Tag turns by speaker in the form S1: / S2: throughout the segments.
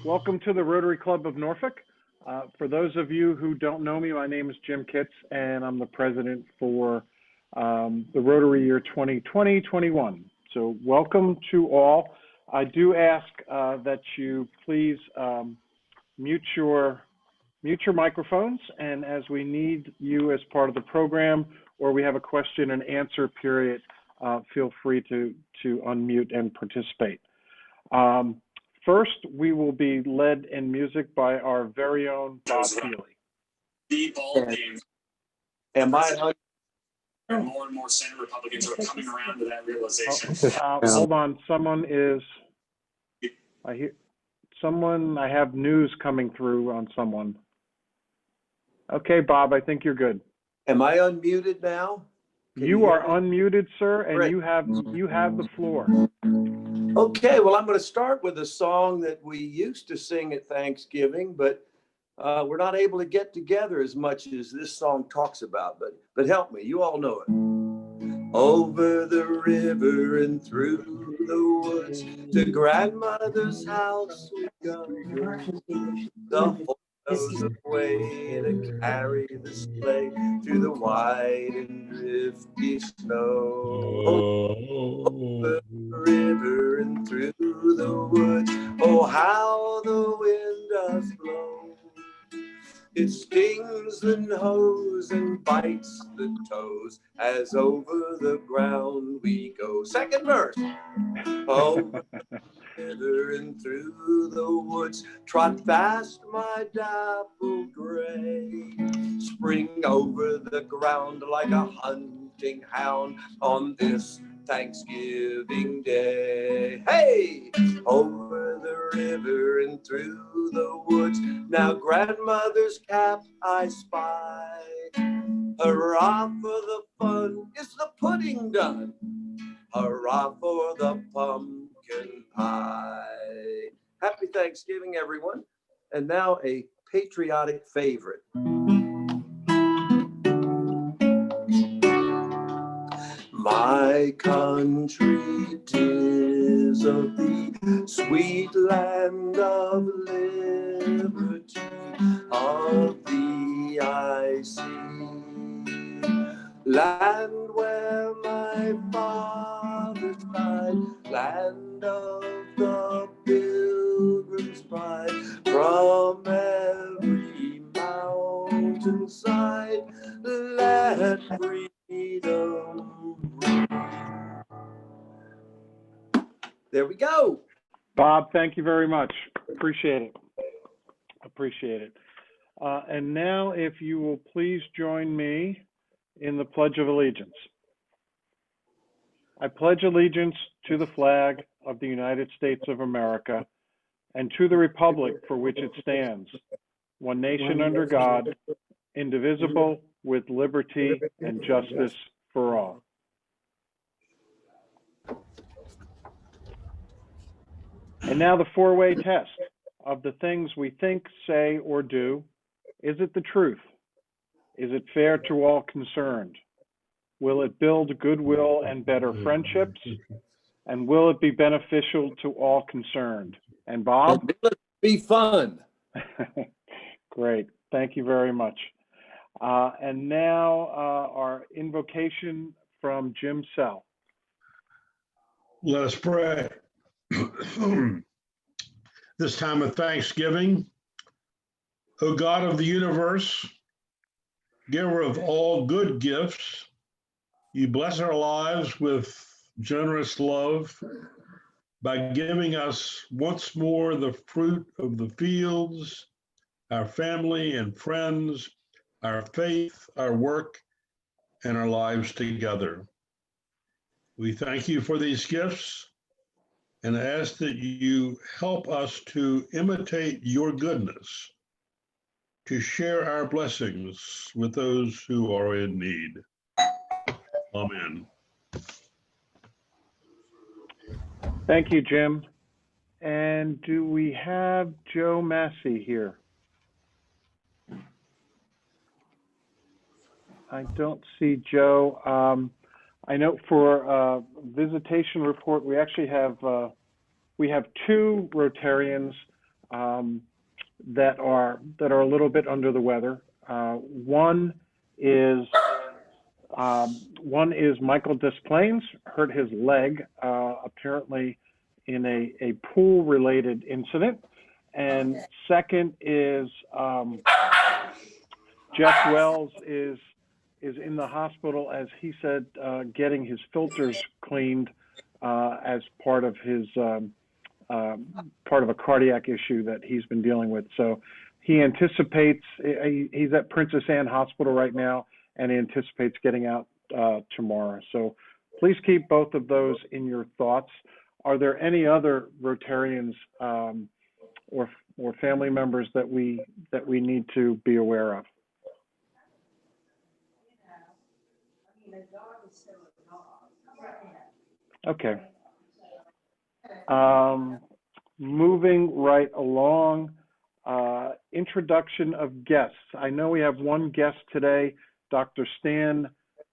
S1: Welcome to the Rotary Club of Norfolk. For those of you who don't know me, my name is Jim Kitts, and I'm the president for the Rotary year 2020-21. So welcome to all. I do ask that you please mute your microphones, and as we need you as part of the program, or we have a question and answer period, feel free to unmute and participate. First, we will be led in music by our very own Bob Healy.
S2: The ball game.
S3: Am I?
S2: More and more Senate Republicans are coming around to that realization.
S1: Hold on, I have news coming through on someone. Okay, Bob, I think you're good.
S3: Am I unmuted now?
S1: You are unmuted, sir, and
S3: Great.
S1: you have the floor.
S3: Okay, well, I'm going to start with a song that we used to sing at Thanksgiving, but we're not able to get together as much as this song talks about. But help me, you all know it. Over the river and through the woods to grandmother's house we go. The whole goes away to carry the sleigh through the white and drifty snow. Over the river and through the woods, oh how the wind does blow. It stings the nose and bites the toes as over the ground we go. Second verse. Over the river and through the woods, trot fast my dapple gray. Spring over the ground like a hunting hound on this Thanksgiving Day. Hey! Over the river and through the woods, now grandmother's cap I spy. Hurrah for the fun, is the pudding done? Hurrah for the pumpkin pie. Happy Thanksgiving, everyone. And now a patriotic favorite. My country, 'tis of thee, sweet land of liberty, of thee I see. Land where my fathers died, land of the pilgrim's pride, from every mountainside, let freedom. There we go.
S1: Bob, thank you very much. Appreciate it. And now, if you will please join me in the Pledge of Allegiance. I pledge allegiance to the flag of the United States of America and to the republic for which it stands, one nation under God, indivisible, with liberty and justice for all. And now the four-way test of the things we think, say, or do. Is it the truth? Is it fair to all concerned? Will it build goodwill and better friendships? And will it be beneficial to all concerned? And Bob?
S3: Will it be fun?
S1: Great, thank you very much. And now our invocation from Jim Sell.
S4: Let us pray. This time of Thanksgiving, O God of the universe, giver of all good gifts, you bless our lives with generous love by giving us once more the fruit of the fields, our family and friends, our faith, our work, and our lives together. We thank you for these gifts and ask that you help us to imitate your goodness, to share our blessings with those who are in need. Amen.
S1: Thank you, Jim. And do we have Joe Massey here? I don't see Joe. I know for visitation report, we actually have we have two Rotarians that are a little bit under the weather. One is Michael Desplaines hurt his leg, apparently in a pool-related incident. And second is Jeff Wells is in the hospital, as he said, getting his filters cleaned as part of his part of a cardiac issue that he's been dealing with. So he anticipates, he's at Princess Anne Hospital right now, and he anticipates getting out tomorrow. So please keep both of those in your thoughts. Are there any other Rotarians or family members that we need to be aware of? Okay. Moving right along, introduction of guests. I know we have one guest today, Dr. Stan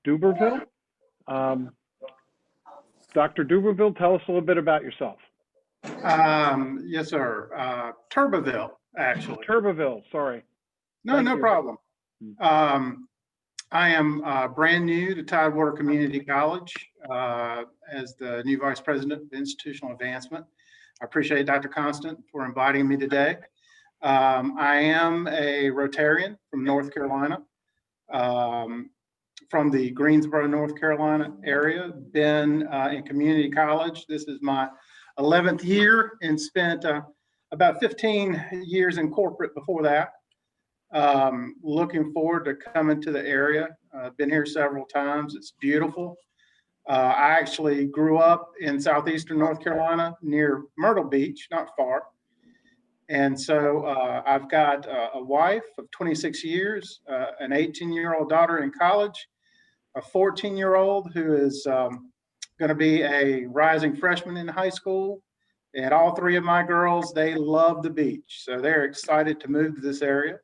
S1: Duberville. Dr. Duberville, tell us a little bit about yourself.
S5: Yes, sir. Turbeville, actually.
S1: Turbeville, sorry.
S5: No problem. I am brand new to Tidewater Community College as the new Vice President of Institutional Advancement. I appreciate Dr. Constant for inviting me today. I am a Rotarian from North Carolina, from the Greensboro, North Carolina area. Been in community college. This is my 11th year and spent about 15 years in corporate before that. Looking forward to coming to the area. Been here several times. It's beautiful. I actually grew up in southeastern North Carolina near Myrtle Beach, not far. And so I've got a wife of 26 years, an 18-year-old daughter in college, a 14-year-old who is going to be a rising freshman in high school. And all three of my girls, they love the beach. So they're excited to move to this area.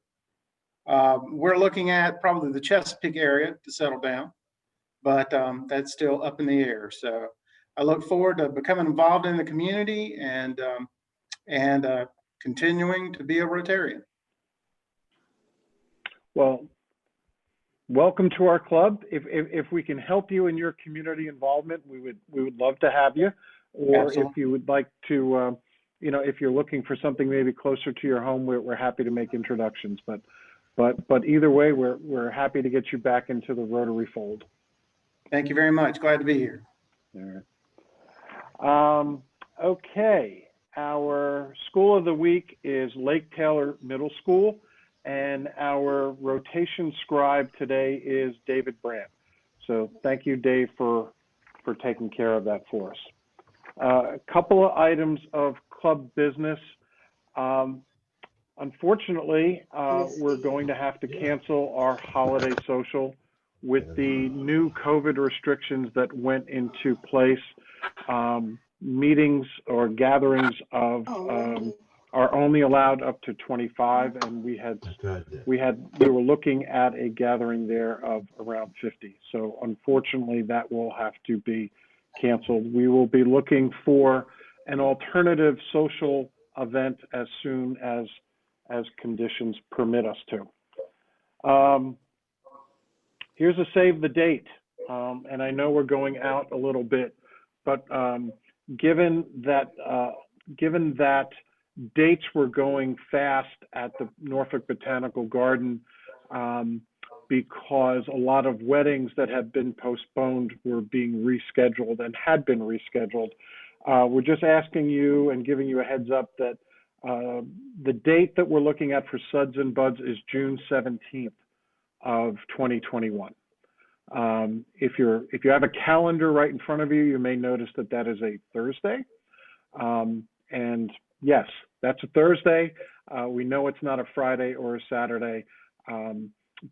S5: We're looking at probably the Chesapeake area to settle down, but that's still up in the air. So I look forward to becoming involved in the community and continuing to be a Rotarian.
S1: Well, welcome to our club. If we can help you in your community involvement, we would love to have you. Or
S5: Absolutely.
S1: if you would like to, if you're looking for something maybe closer to your home, we're happy to make introductions. But either way, we're happy to get you back into the Rotary fold.
S5: Thank you very much. Glad to be here.
S1: All right. Okay. Our school of the week is Lake Taylor Middle School, and our rotation scribe today is David Brandt. So thank you, Dave, for taking care of that for us. A couple of items of club business. Unfortunately, we're going to have to cancel our holiday social with the new COVID restrictions that went into place. Meetings or gatherings of are only allowed up to 25, and we were looking at a gathering there of around 50. So unfortunately, that will have to be canceled. We will be looking for an alternative social event as soon as conditions permit us to. Here's a save the date, and I know we're going out a little bit, but given that dates were going fast at the Norfolk Botanical Garden, because a lot of weddings that had been postponed were being rescheduled and had been rescheduled. We're just asking you and giving you a heads up that the date that we're looking at for Suds and Buds is June 17th of 2021. If you have a calendar right in front of you, you may notice that is a Thursday. And yes, that's a Thursday. We know it's not a Friday or a Saturday,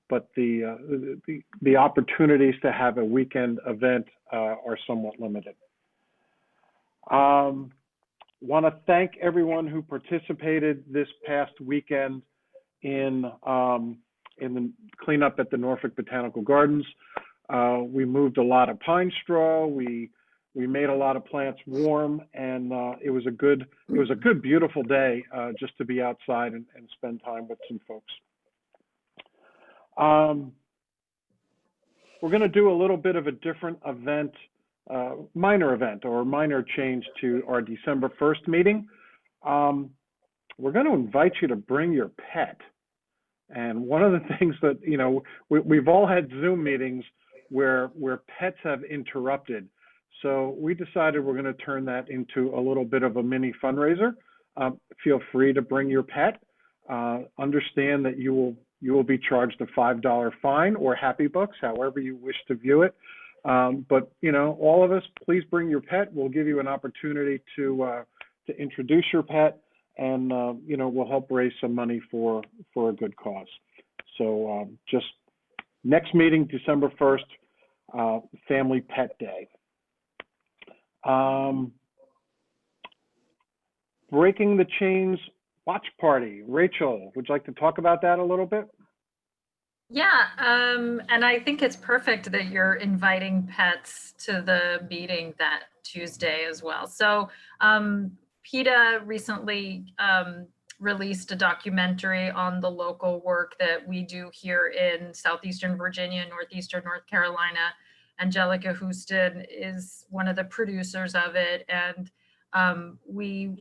S1: but the opportunities to have a weekend event are somewhat limited. Want to thank everyone who participated this past weekend in the cleanup at the Norfolk Botanical Gardens. We moved a lot of pine straw. We we made a lot of plants warm, and it was a good, beautiful day just to be outside and spend time with some folks. We're going to do a little bit of a different event, minor event or minor change to our December 1st meeting. We're going to invite you to bring your pet. And one of the things that, you know, we've all had Zoom meetings where pets have interrupted. So we decided we're going to turn that into a little bit of a mini fundraiser. Feel free to bring your pet. Understand that you will be charged a $5 fine or Happy Bucks, however you wish to view it. But, you know, all of us, please bring your pet. We'll give you an opportunity to introduce your pet, and, you know, we'll help raise some money for a good cause. So just next meeting, December 1st, Family Pet Day. Breaking the Chains Watch Party. Rachel, would you like to talk about that a little bit?
S6: Yeah, and I think it's perfect that you're inviting pets to the meeting that Tuesday as well. So PETA recently released a documentary on the local work that we do here in Southeastern Virginia, Northeastern North Carolina. Angelica Houston is one of the producers of it, and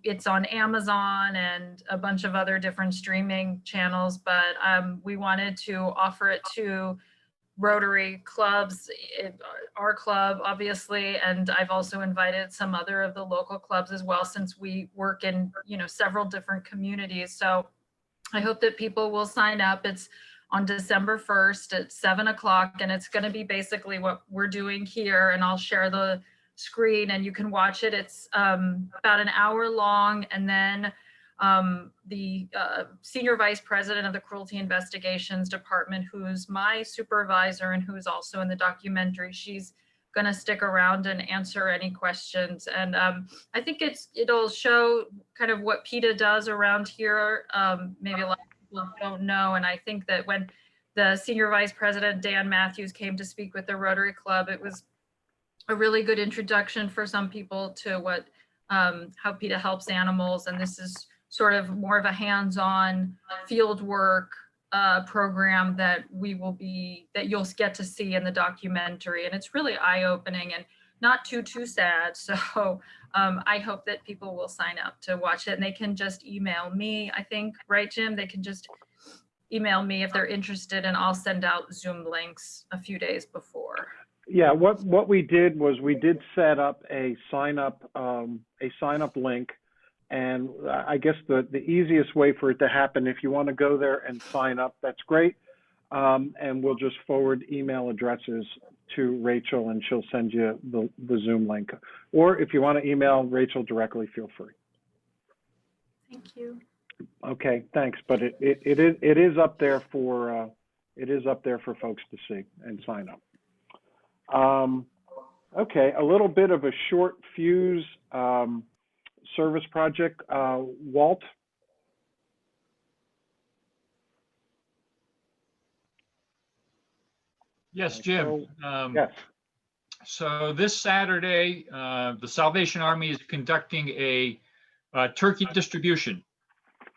S6: it's on Amazon and a bunch of other different streaming channels, but we wanted to offer it to Rotary clubs, our club obviously, and I've also invited some other of the local clubs as well, since we work in, you know, several different communities. So I hope that people will sign up. It's on December 1st at 7 o'clock, and it's going to be basically what we're doing here, and I'll share the screen and you can watch it. It's about an hour long, and then the senior vice president of the Cruelty Investigations Department, who's my supervisor and who's also in the documentary, she's going to stick around and answer any questions. And I think it'll show kind of what PETA does around here. Maybe a lot of people don't know, and I think that when the senior vice president, Dan Matthews, came to speak with the Rotary Club, it was a really good introduction for some people to what how PETA helps animals. And this is sort of more of a hands-on field work program that you'll get to see in the documentary. And it's really eye-opening and not too sad. So I hope that people will sign up to watch it, and they can just email me, I think, right, Jim? They can just email me if they're interested, and I'll send out Zoom links a few days before.
S1: Yeah, what we did was we did set up a sign up link, and I guess the easiest way for it to happen, if you want to go there and sign up, that's great, and we'll just forward email addresses to Rachel, and she'll send you the Zoom link. Or if you want to email Rachel directly, feel free.
S6: Thank you.
S1: Okay, thanks. But it is up there for folks to see and sign up. Okay, a little bit of a short fuse service project. Walt?
S7: Yes, Jim.
S1: Yes.
S7: So this Saturday, the Salvation Army is conducting a turkey distribution.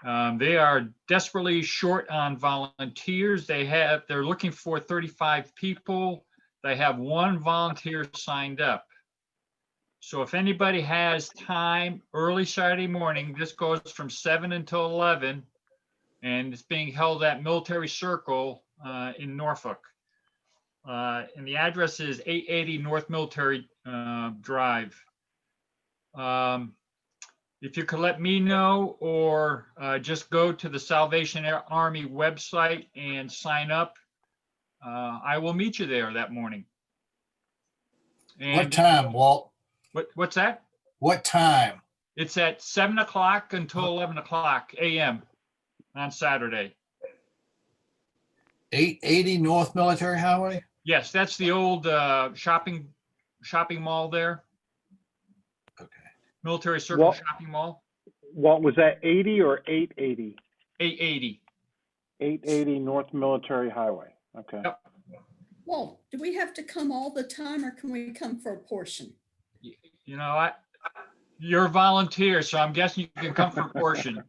S7: They are desperately short on volunteers. They're looking for 35 people. They have one volunteer signed up. So if anybody has time, early Saturday morning, this goes from 7 until 11, and it's being held at Military Circle in Norfolk. And the address is 880 North Military Drive. If you could let me know, or just go to the Salvation Army website and sign up, I will meet you there that morning. And
S8: what time, Walt?
S7: What's that?
S8: What time?
S7: It's at 7 o'clock until 11 o'clock a.m. on Saturday.
S8: 880 North Military Highway?
S7: Yes, that's the old shopping mall there.
S8: Okay.
S7: Military Circle Shopping Mall.
S1: What was that, 80 or 880?
S7: 880.
S1: 880 North Military Highway. Okay.
S7: Yep.
S9: Well, do we have to come all the time, or can we come for a portion?
S7: you know, you're a volunteer, so I'm guessing you can come for a portion.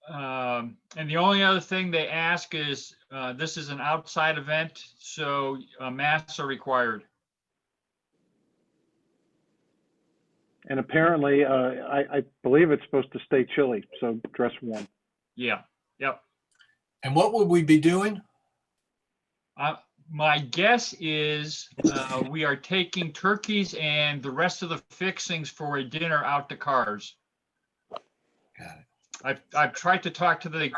S7: And the only other thing they ask is, this is an outside event, so masks are required.
S1: And apparently, I believe it's supposed to stay chilly, so dress warm.
S7: Yeah, yep.
S8: And what would we be doing?
S7: My guess is we are taking turkeys and the rest of the fixings for a dinner out to cars.
S8: Got it.
S7: I've tried to talk to the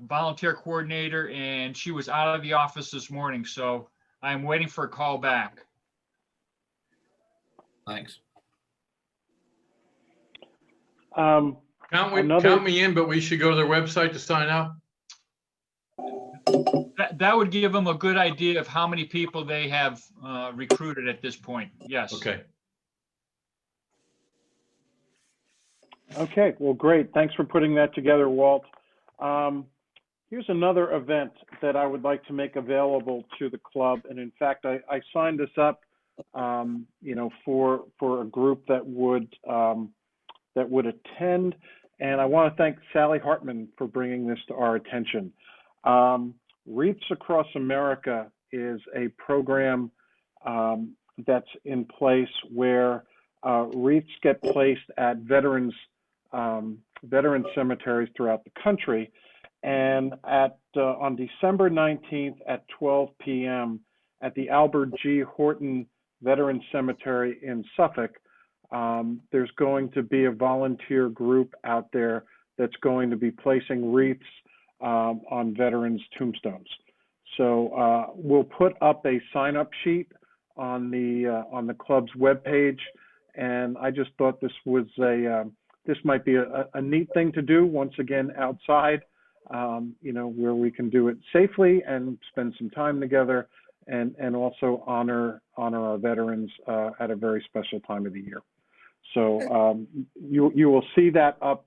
S7: volunteer coordinator, and she was out of the office this morning, so I'm waiting for a call back.
S8: Thanks.
S9: Count me in, but we should go to their website to sign up.
S7: That would give them a good idea of how many people they have recruited at this point. Yes.
S9: Okay.
S1: Okay, well, great. Thanks for putting that together, Walt. Here's another event that I would like to make available to the club. And in fact, I signed this up, you know, for a group that would attend. And I want to thank Sally Hartman for bringing this to our attention. Wreaths Across America is a program that's in place where wreaths get placed at veteran cemeteries throughout the country. And on December 19th at 12 p.m. at the Albert G. Horton Veteran Cemetery in Suffolk, there's going to be a volunteer group out there that's going to be placing wreaths on veterans' tombstones. So we'll put up a sign-up sheet on the club's webpage, and I just thought this was this might be a neat thing to do once again outside, you know, where we can do it safely and spend some time together, and also honor our veterans at a very special time of the year. So you will see that up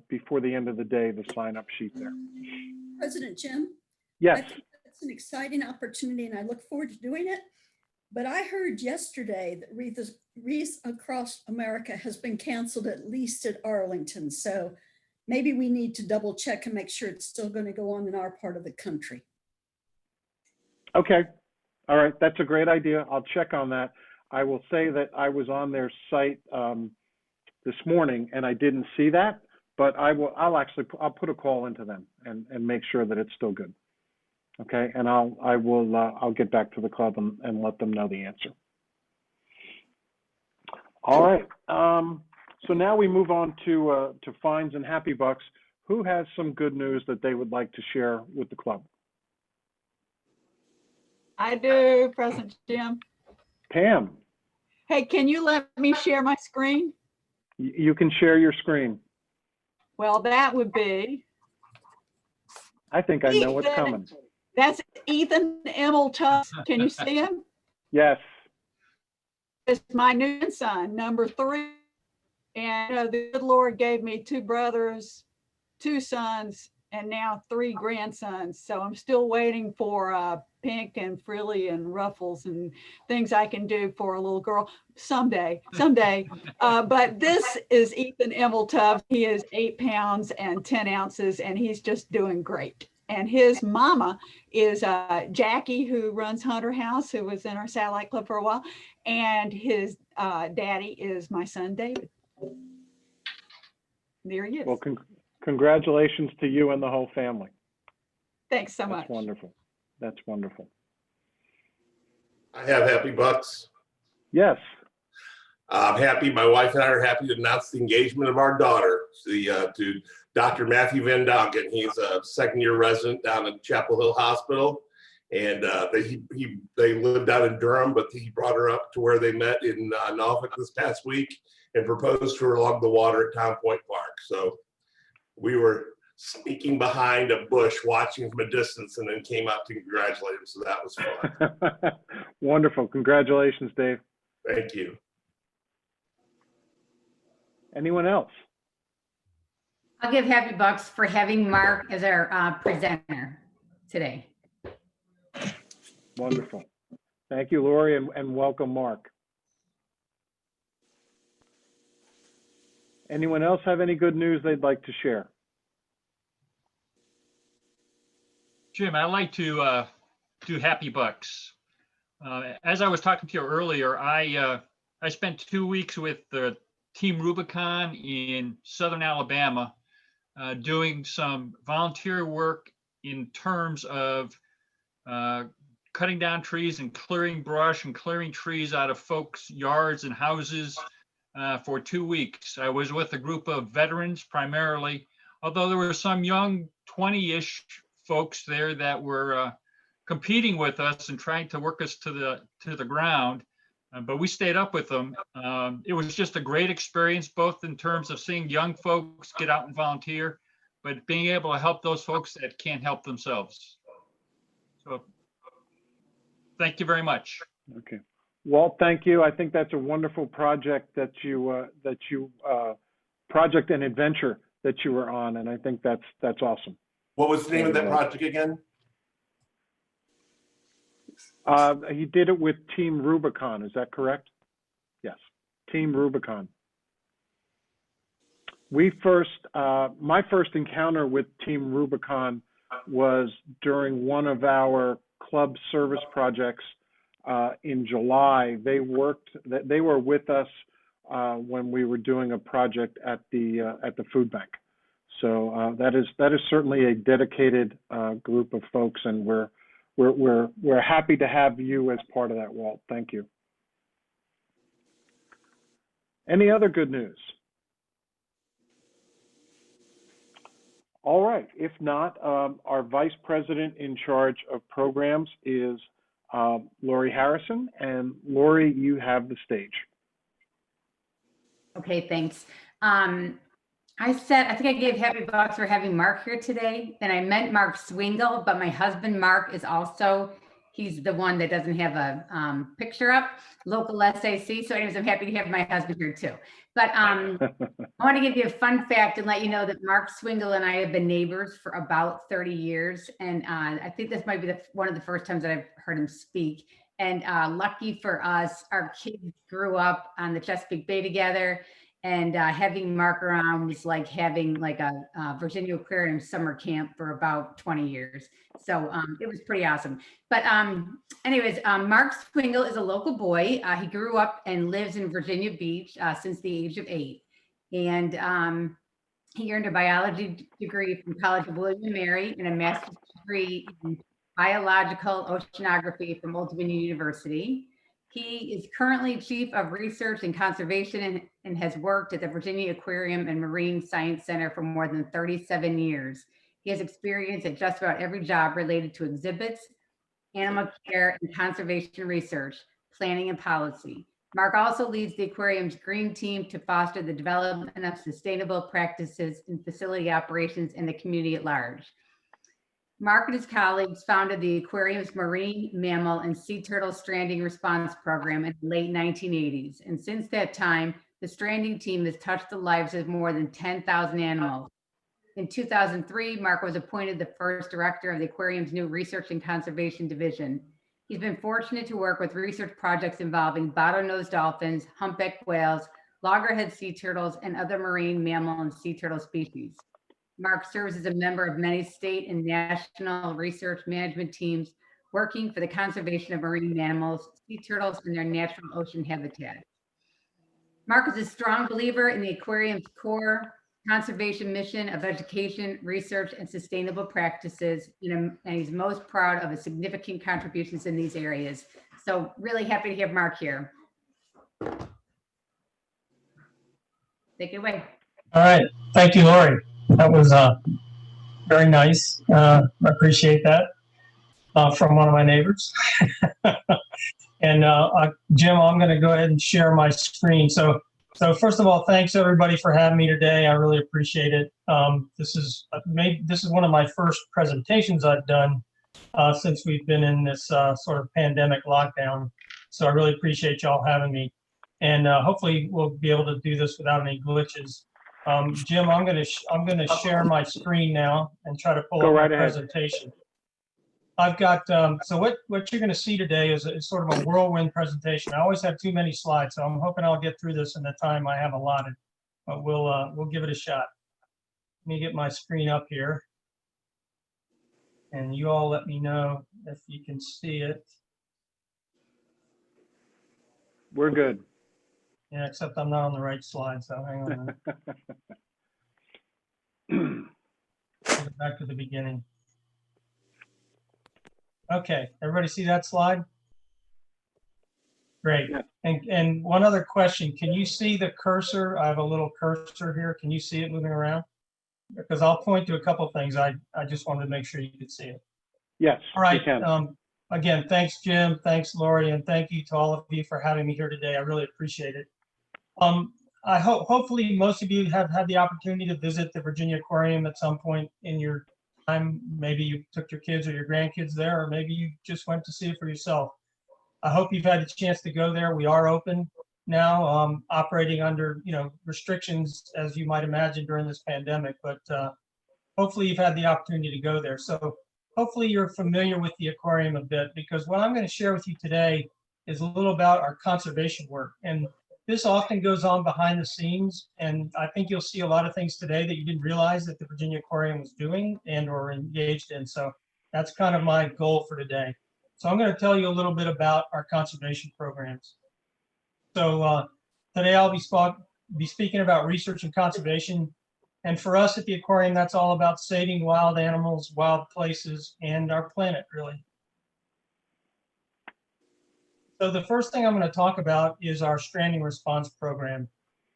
S1: before the end of the day, the sign-up sheet there.
S10: President Jim?
S1: Yes.
S10: I think that's an exciting opportunity and I look forward to doing it. But I heard yesterday that Wreaths Across America has been canceled, at least at Arlington. So maybe we need to double check and make sure it's still going to go on in our part of the country.
S1: Okay. All right. That's a great idea. I'll check on that. I will say that I was on their site this morning and I didn't see that, but I'll put a call into them and make sure that it's still good. Okay, and I'll get back to the club and let them know the answer. All right. So now we move on to fines and happy bucks. Who has some good news that they would like to share with the club?
S11: I do, President Jim.
S1: Pam.
S11: Hey, can you let me share my screen?
S1: You can share your screen.
S11: Well, that would be.
S1: I think I know what's coming.
S11: That's Ethan Emmeltuff. Can you see him?
S1: Yes.
S11: It's my new son, number 3. And the good Lord gave me 2 brothers, 2 sons, and now 3 grandsons. So I'm still waiting for pink and frilly and ruffles and things I can do for a little girl someday. But this is Ethan Emmeltuff. He is 8 pounds and 10 ounces, and he's just doing great. And his mama is Jackie, who runs Hunter House, who was in our satellite club for a while. And his daddy is my son, David. There he is.
S1: Well, congratulations to you and the whole family.
S11: Thanks so much.
S1: That's wonderful. That's wonderful.
S12: I have happy bucks.
S1: Yes.
S12: I'm happy. My wife and I are happy to announce the engagement of our daughter to Dr. Matthew Van Dongen. He's a second-year resident down at Chapel Hill Hospital, and they lived out in Durham, but he brought her up to where they met in Norfolk this past week and proposed to her along the water at Town Point Park. So we were sneaking behind a bush, watching from a distance, and then came out to congratulate him. So that was fun.
S1: Wonderful. Congratulations, Dave.
S12: Thank you.
S1: Anyone else?
S13: I'll give happy bucks for having Mark as our presenter today.
S1: Wonderful. Thank you, Lori, and welcome, Mark. Anyone else have any good news they'd like to share?
S7: Jim, I'd like to do Happy Bucks. As I was talking to you earlier, I spent 2 weeks with the Team Rubicon in Southern Alabama, doing some volunteer work in terms of cutting down trees and clearing brush and clearing trees out of folks' yards and houses for 2 weeks. I was with a group of veterans primarily, although there were some young 20-ish folks there that were competing with us and trying to work us to the ground. But we stayed up with them. It was just a great experience, both in terms of seeing young folks get out and volunteer, but being able to help those folks that can't help themselves. So thank you very much.
S1: Okay. Walt, thank you. I think that's a wonderful project that project and adventure that you were on, and I think that's awesome.
S12: What was the name of that project again?
S1: He did it with Team Rubicon. Is that correct? Yes, Team Rubicon. My first encounter with Team Rubicon was during one of our club service projects in July. They were with us when we were doing a project at the food bank. So that is certainly a dedicated group of folks, and we're happy to have you as part of that, Walt. Thank you. Any other good news? All right. If not, our Vice President in charge of programs is Lori Harrison. And Lori, you have the stage.
S13: Okay, thanks. I think I gave Happy Bucks for having Mark here today, and I meant Mark Swingle, but my husband Mark is also, he's the one that doesn't have a picture up, local SAC. So anyways, I'm happy to have my husband here too. But I want to give you a fun fact and let you know that Mark Swingle and I have been neighbors for about 30 years. And I think this might be one of the first times that I've heard him speak. And lucky for us, our kids grew up on the Chesapeake Bay together. And having Mark around was like having like a Virginia Aquarium summer camp for about 20 years. So it was pretty awesome. But anyways, Mark Swingle is a local boy. He grew up and lives in Virginia Beach since the age of 8. And he earned a biology degree from College of William and Mary and a master's degree in biological oceanography from Old Dominion University. He is currently Chief of Research and Conservation and has worked at the Virginia Aquarium and Marine Science Center for more than 37 years. He has experience at just about every job related to exhibits, animal care, and conservation research, planning, and policy. Mark also leads the aquarium's green team to foster the development of sustainable practices in facility operations and the community at large. Mark and his colleagues founded the aquarium's marine mammal and sea turtle stranding response program in the late 1980s. And since that time, the stranding team has touched the lives of more than 10,000 animals. In 2003, Mark was appointed the first director of the aquarium's new research and conservation division. He's been fortunate to work with research projects involving bottlenose dolphins, humpback whales, loggerhead sea turtles, and other marine mammal and sea turtle species. Mark serves as a member of many state and national research management teams working for the conservation of marine mammals, sea turtles, and their natural ocean habitat. Mark is a strong believer in the aquarium's core conservation mission of education, research, and sustainable practices, and he's most proud of his significant contributions in these areas. So really happy to have Mark here. Take it away.
S14: All right, thank you, Lori. That was very nice. I appreciate that from one of my neighbors. And Jim, I'm going to go ahead and share my screen. So first of all, thanks everybody for having me today. I really appreciate it. This is one of my first presentations I've done since we've been in this sort of pandemic lockdown. So I really appreciate y'all having me. And hopefully we'll be able to do this without any glitches. Jim, I'm gonna share my screen now and try to pull up my presentation. I've got so what you're gonna see today is sort of a whirlwind presentation. I always have too many slides, so I'm hoping I'll get through this in the time I have allotted. but we'll give it a shot. Let me get my screen up here. And you all let me know if you can see it.
S1: We're good.
S14: Yeah, except I'm not on the right slide, so hang on a minute. Go back to the beginning. Okay, everybody see that slide? Great.
S1: Yeah.
S14: And one other question, can you see the cursor? I have a little cursor here. Can you see it moving around? Because I'll point to a couple of things. I just wanted to make sure you could see it.
S1: Yes,
S14: All right.
S1: we can.
S14: Again, thanks, Jim. Thanks, Lori, and thank you to all of you for having me here today. I really appreciate it. I hopefully most of you have had the opportunity to visit the Virginia Aquarium at some point in your time. Maybe you took your kids or your grandkids there, or maybe you just went to see it for yourself. I hope you've had the chance to go there. We are open now, operating under restrictions, as you might imagine, during this pandemic, but hopefully you've had the opportunity to go there. So hopefully you're familiar with the aquarium a bit, because what I'm going to share with you today is a little about our conservation work. And this often goes on behind the scenes, and I think you'll see a lot of things today that you didn't realize that the Virginia Aquarium was doing and or engaged in. So that's kind of my goal for today. So I'm going to tell you a little bit about our conservation programs. So today I'll be speaking about research and conservation. And for us at the aquarium, that's all about saving wild animals, wild places, and our planet, really. So the first thing I'm going to talk about is our stranding response program.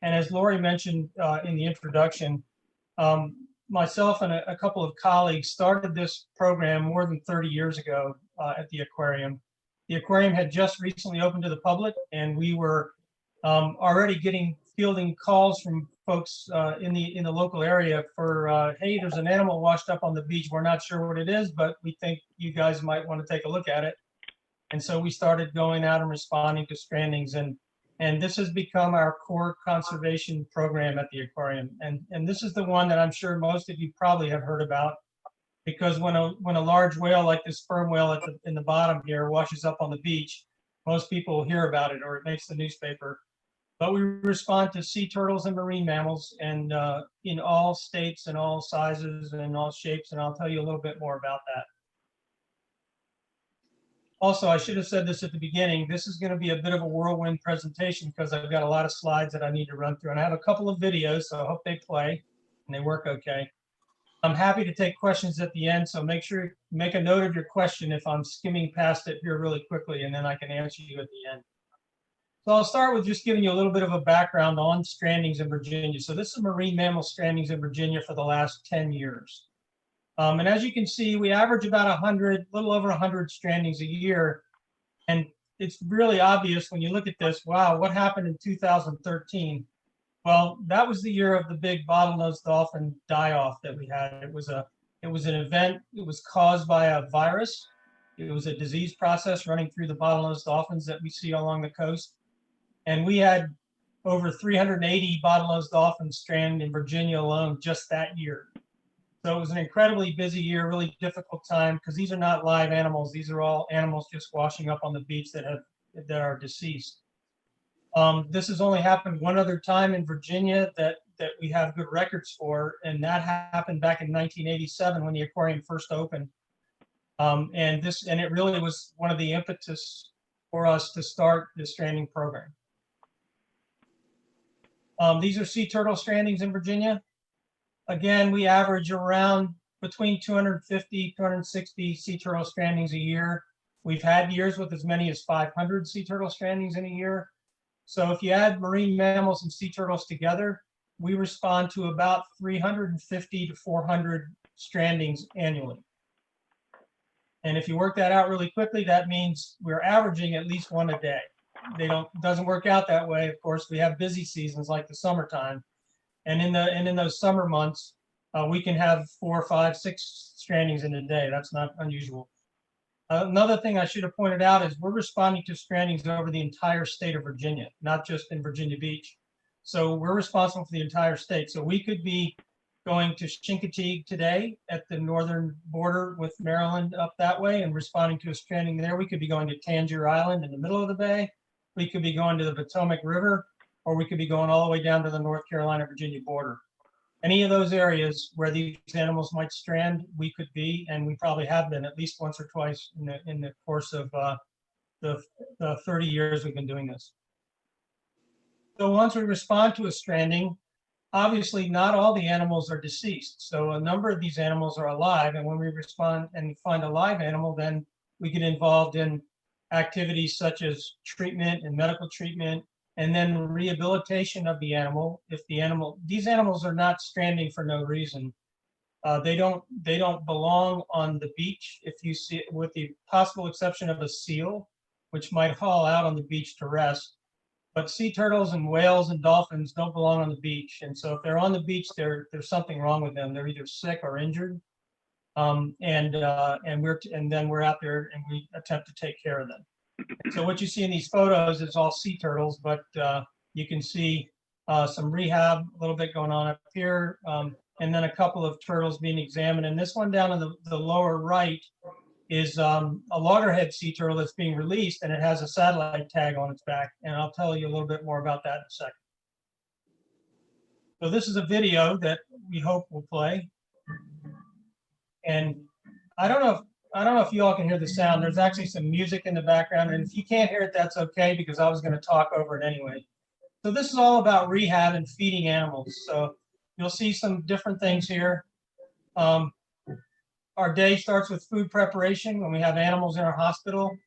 S14: And as Lori mentioned in the introduction, myself and a couple of colleagues started this program more than 30 years ago at the aquarium. The aquarium had just recently opened to the public, and we were already fielding calls from folks in the local area for, hey, there's an animal washed up on the beach. We're not sure what it is, but we think you guys might want to take a look at it. And so we started going out and responding to strandings, and this has become our core conservation program at the aquarium. And this is the one that I'm sure most of you probably have heard about, because when a large whale like this sperm whale in the bottom here washes up on the beach, most people will hear about it, or it makes the newspaper. But we respond to sea turtles and marine mammals, and in all states and all sizes and all shapes, and I'll tell you a little bit more about that. Also, I should have said this at the beginning. This is going to be a bit of a whirlwind presentation because I've got a lot of slides that I need to run through, and I have a couple of videos, so I hope they play and they work okay. I'm happy to take questions at the end, so make a note of your question if I'm skimming past it here really quickly, and then I can answer you at the end. So I'll start with just giving you a little bit of a background on strandings in Virginia. So this is marine mammal strandings in Virginia for the last 10 years. And as you can see, we average about 100, a little over 100 strandings a year. And it's really obvious when you look at this, wow, what happened in 2013? Well, that was the year of the big bottlenose dolphin die-off that we had. It was an event. It was caused by a virus. It was a disease process running through the bottlenose dolphins that we see along the coast. And we had over 380 bottlenose dolphins stranded in Virginia alone just that year. So it was an incredibly busy year, really difficult time, because these are not live animals. These are all animals just washing up on the beach that are deceased. This has only happened one other time in Virginia that we have good records for, and that happened back in 1987 when the aquarium first opened. And it really was one of the impetus for us to start the stranding program. These are sea turtle strandings in Virginia. Again, we average around between 250, 260 sea turtle strandings a year. We've had years with as many as 500 sea turtle strandings in a year. So if you add marine mammals and sea turtles together, we respond to about 350 to 400 strandings annually. And if you work that out really quickly, that means we're averaging at least one a day. It doesn't work out that way. Of course, we have busy seasons like the summertime. And in those summer months, we can have 4, 5, 6 strandings in a day. That's not unusual. Another thing I should have pointed out is we're responding to strandings over the entire state of Virginia, not just in Virginia Beach. So we're responsible for the entire state. So we could be going to Chincoteague today at the northern border with Maryland up that way and responding to a stranding there. We could be going to Tangier Island in the middle of the bay. We could be going to the Potomac River. or we could be going all the way down to the North Carolina-Virginia border. Any of those areas where these animals might strand, we could be, and we probably have been at least once or twice in the course of the 30 years we've been doing this. So once we respond to a stranding, obviously not all the animals are deceased. So a number of these animals are alive, and when we respond and find a live animal, then we get involved in activities such as treatment and medical treatment, and then rehabilitation of the animal. If the animal, these animals are not stranding for no reason. They don't belong on the beach. If you see, with the possible exception of a seal, which might haul out on the beach to rest. But sea turtles and whales and dolphins don't belong on the beach. And so if they're on the beach, there's something wrong with them. They're either sick or injured. And then we're out there and we attempt to take care of them. So what you see in these photos is all sea turtles, but you can see some rehab, a little bit going on up here, and then a couple of turtles being examined. And this one down in the lower right is a loggerhead sea turtle that's being released, and it has a satellite tag on its back. And I'll tell you a little bit more about that in a second. So this is a video that we hope will play. And I don't know if you all can hear the sound. There's actually some music in the background, and if you can't hear it, that's okay, because I was going to talk over it anyway. So this is all about rehab and feeding animals. So you'll see some different things here. Our day starts with food preparation when we have animals in our hospital.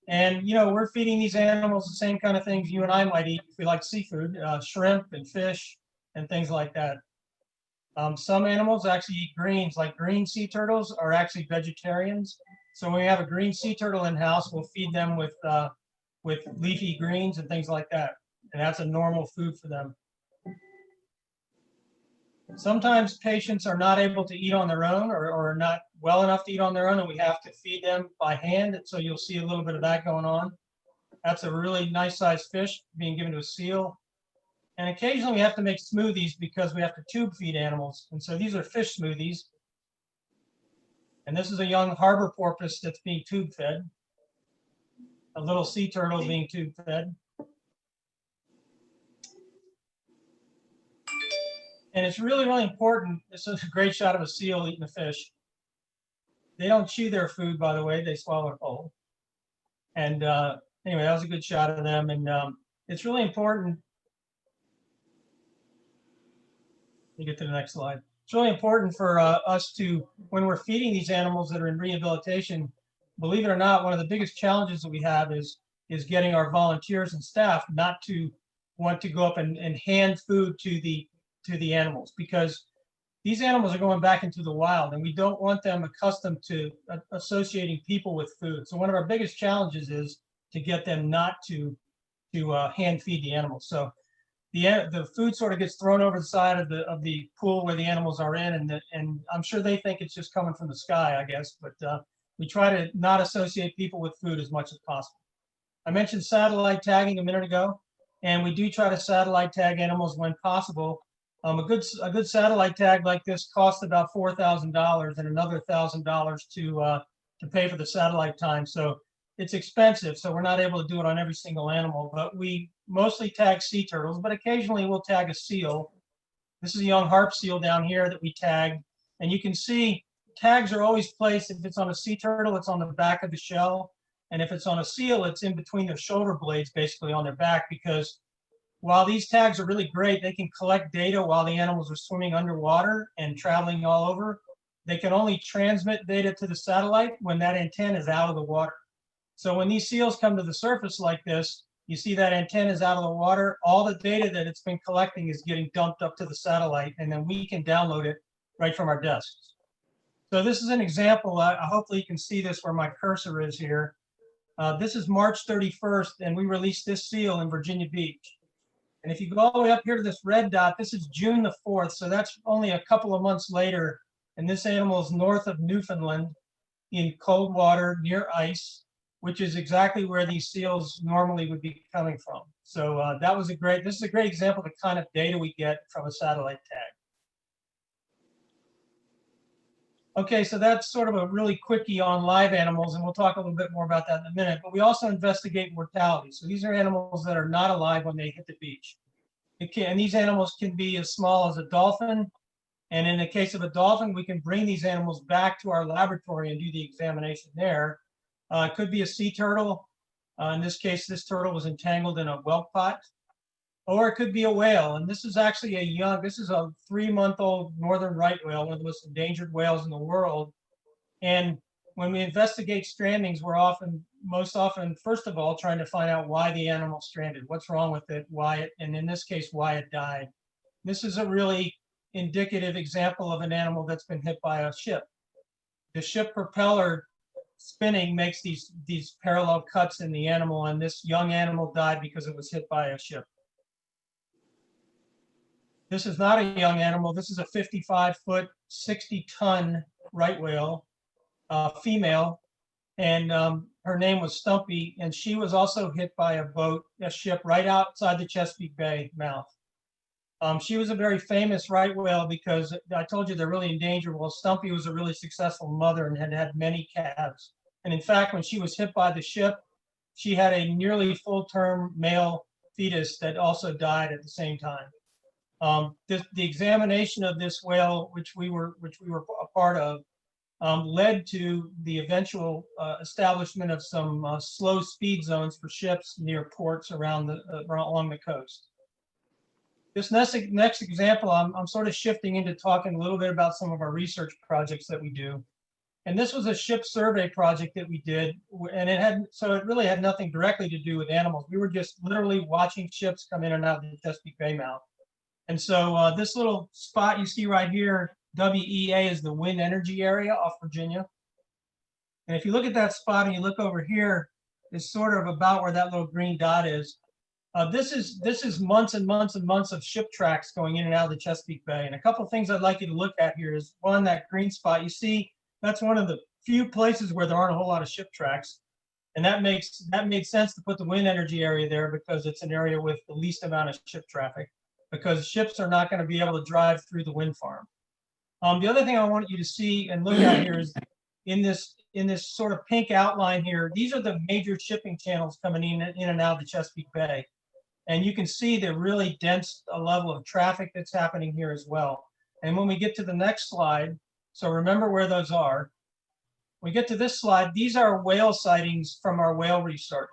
S14: And, you know, we're feeding these animals the same kind of things you and I might eat if we like seafood, shrimp and fish and things like that. Some animals actually eat greens, like green sea turtles are actually vegetarians. So when we have a green sea turtle in house, we'll feed them with leafy greens and things like that. And that's a normal food for them. Sometimes patients are not able to eat on their own or not well enough to eat on their own, and we have to feed them by hand. And so you'll see a little bit of that going on. That's a really nice sized fish being given to a seal. And occasionally we have to make smoothies because we have to tube feed animals. And so these are fish smoothies. And this is a young harbor porpoise that's being tube fed. A little sea turtle being tube fed. And it's really, really important. This is a great shot of a seal eating a fish. They don't chew their food, by the way, they swallow it whole. And anyway, that was a good shot of them. And it's really important. Let me get to the next slide. It's really important for us to, when we're feeding these animals that are in rehabilitation, believe it or not, one of the biggest challenges that we have is getting our volunteers and staff not to want to go up and hand food to the animals, because these animals are going back into the wild and we don't want them accustomed to associating people with food. So one of our biggest challenges is to get them not to hand feed the animals. So the food sort of gets thrown over the side of the pool where the animals are in, and I'm sure they think it's just coming from the sky, I guess, but we try to not associate people with food as much as possible. I mentioned satellite tagging a minute ago, and we do try to satellite tag animals when possible. A good satellite tag like this costs about $4,000 and another $1,000 to pay for the satellite time. So it's expensive, so we're not able to do it on every single animal, but we mostly tag sea turtles, but occasionally we'll tag a seal. This is a young harp seal down here that we tag, and you can see tags are always placed. If it's on a sea turtle, it's on the back of the shell, and if it's on a seal, it's in between their shoulder blades, basically on their back, because while these tags are really great, they can collect data while the animals are swimming underwater and traveling all over. They can only transmit data to the satellite when that antenna is out of the water. So when these seals come to the surface like this, you see that antenna is out of the water. All the data that it's been collecting is getting dumped up to the satellite, and then we can download it right from our desks. So this is an example. Hopefully you can see this where my cursor is here. This is March 31st, and we released this seal in Virginia Beach. And if you go all the way up here to this red dot, this is June the 4th. So that's only a couple of months later. And this animal is north of Newfoundland in cold water near ice, which is exactly where these seals normally would be coming from. So this is a great example of the kind of data we get from a satellite tag. Okay, so that's sort of a really quickie on live animals, and we'll talk a little bit more about that in a minute, but we also investigate mortality. So these are animals that are not alive when they hit the beach. And these animals can be as small as a dolphin. And in the case of a dolphin, we can bring these animals back to our laboratory and do the examination there. It could be a sea turtle. In this case, this turtle was entangled in a whelk pot. Or it could be a whale. And this is actually this is a 3-month-old northern right whale, one of the most endangered whales in the world. And when we investigate strandings, we're most often, first of all, trying to find out why the animal stranded, what's wrong with it, and in this case, why it died. This is a really indicative example of an animal that's been hit by a ship. The ship propeller spinning makes these parallel cuts in the animal, and this young animal died because it was hit by a ship. This is not a young animal. This is a 55-foot, 60-ton right whale, female, and her name was Stumpy, and she was also hit by a ship right outside the Chesapeake Bay mouth. She was a very famous right whale because I told you they're really endangered. Well, Stumpy was a really successful mother and had many calves. And in fact, when she was hit by the ship, she had a nearly full-term male fetus that also died at the same time. The examination of this whale, which we were a part of, led to the eventual establishment of some slow speed zones for ships near ports along the coast. This next example, I'm sort of shifting into talking a little bit about some of our research projects that we do. And this was a ship survey project that we did, and it really had nothing directly to do with animals. We were just literally watching ships come in and out of the Chesapeake Bay mouth. And so this little spot you see right here, WEA, is the wind energy area off Virginia. And if you look at that spot and you look over here, it's sort of about where that little green dot is. This is months and months and months of ship tracks going in and out of the Chesapeake Bay. And a couple of things I'd like you to look at here is, one, that green spot. You see, that's one of the few places where there aren't a whole lot of ship tracks. And that made sense to put the wind energy area there because it's an area with the least amount of ship traffic, because ships are not going to be able to drive through the wind farm. The other thing I want you to see and look at here is in this sort of pink outline here, these are the major shipping channels coming in and out of the Chesapeake Bay. And you can see the really dense level of traffic that's happening here as well. And when we get to the next slide, so remember where those are. When we get to this slide, these are whale sightings from our whale research.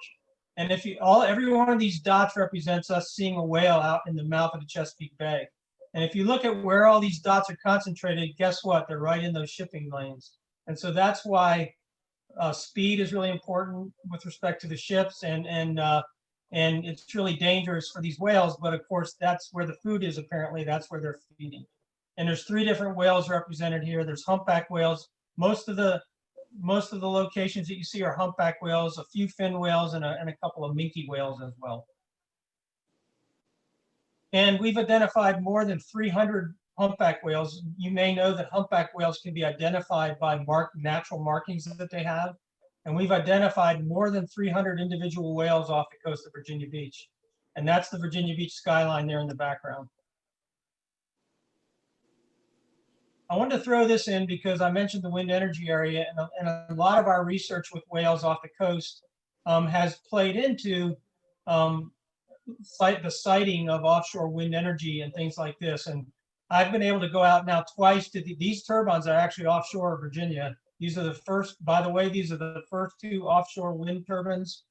S14: And every one of these dots represents us seeing a whale out in the mouth of the Chesapeake Bay. And if you look at where all these dots are concentrated, guess what? They're right in those shipping lanes. And so that's why speed is really important with respect to the ships, and it's really dangerous for these whales. But of course, that's where the food is. Apparently, that's where they're feeding. And there's 3 different whales represented here. There's humpback whales. Most of the locations that you see are humpback whales, a few fin whales, and a couple of minke whales as well. And we've identified more than 300 humpback whales. You may know that humpback whales can be identified by natural markings that they have. And we've identified more than 300 individual whales off the coast of Virginia Beach. And that's the Virginia Beach skyline there in the background. I wanted to throw this in because I mentioned the wind energy area, and a lot of our research with whales off the coast has played into the siting of offshore wind energy and things like this. And I've been able to go out now twice to these turbines are actually offshore Virginia. These are the first, by the way, these are the first 2 offshore wind turbines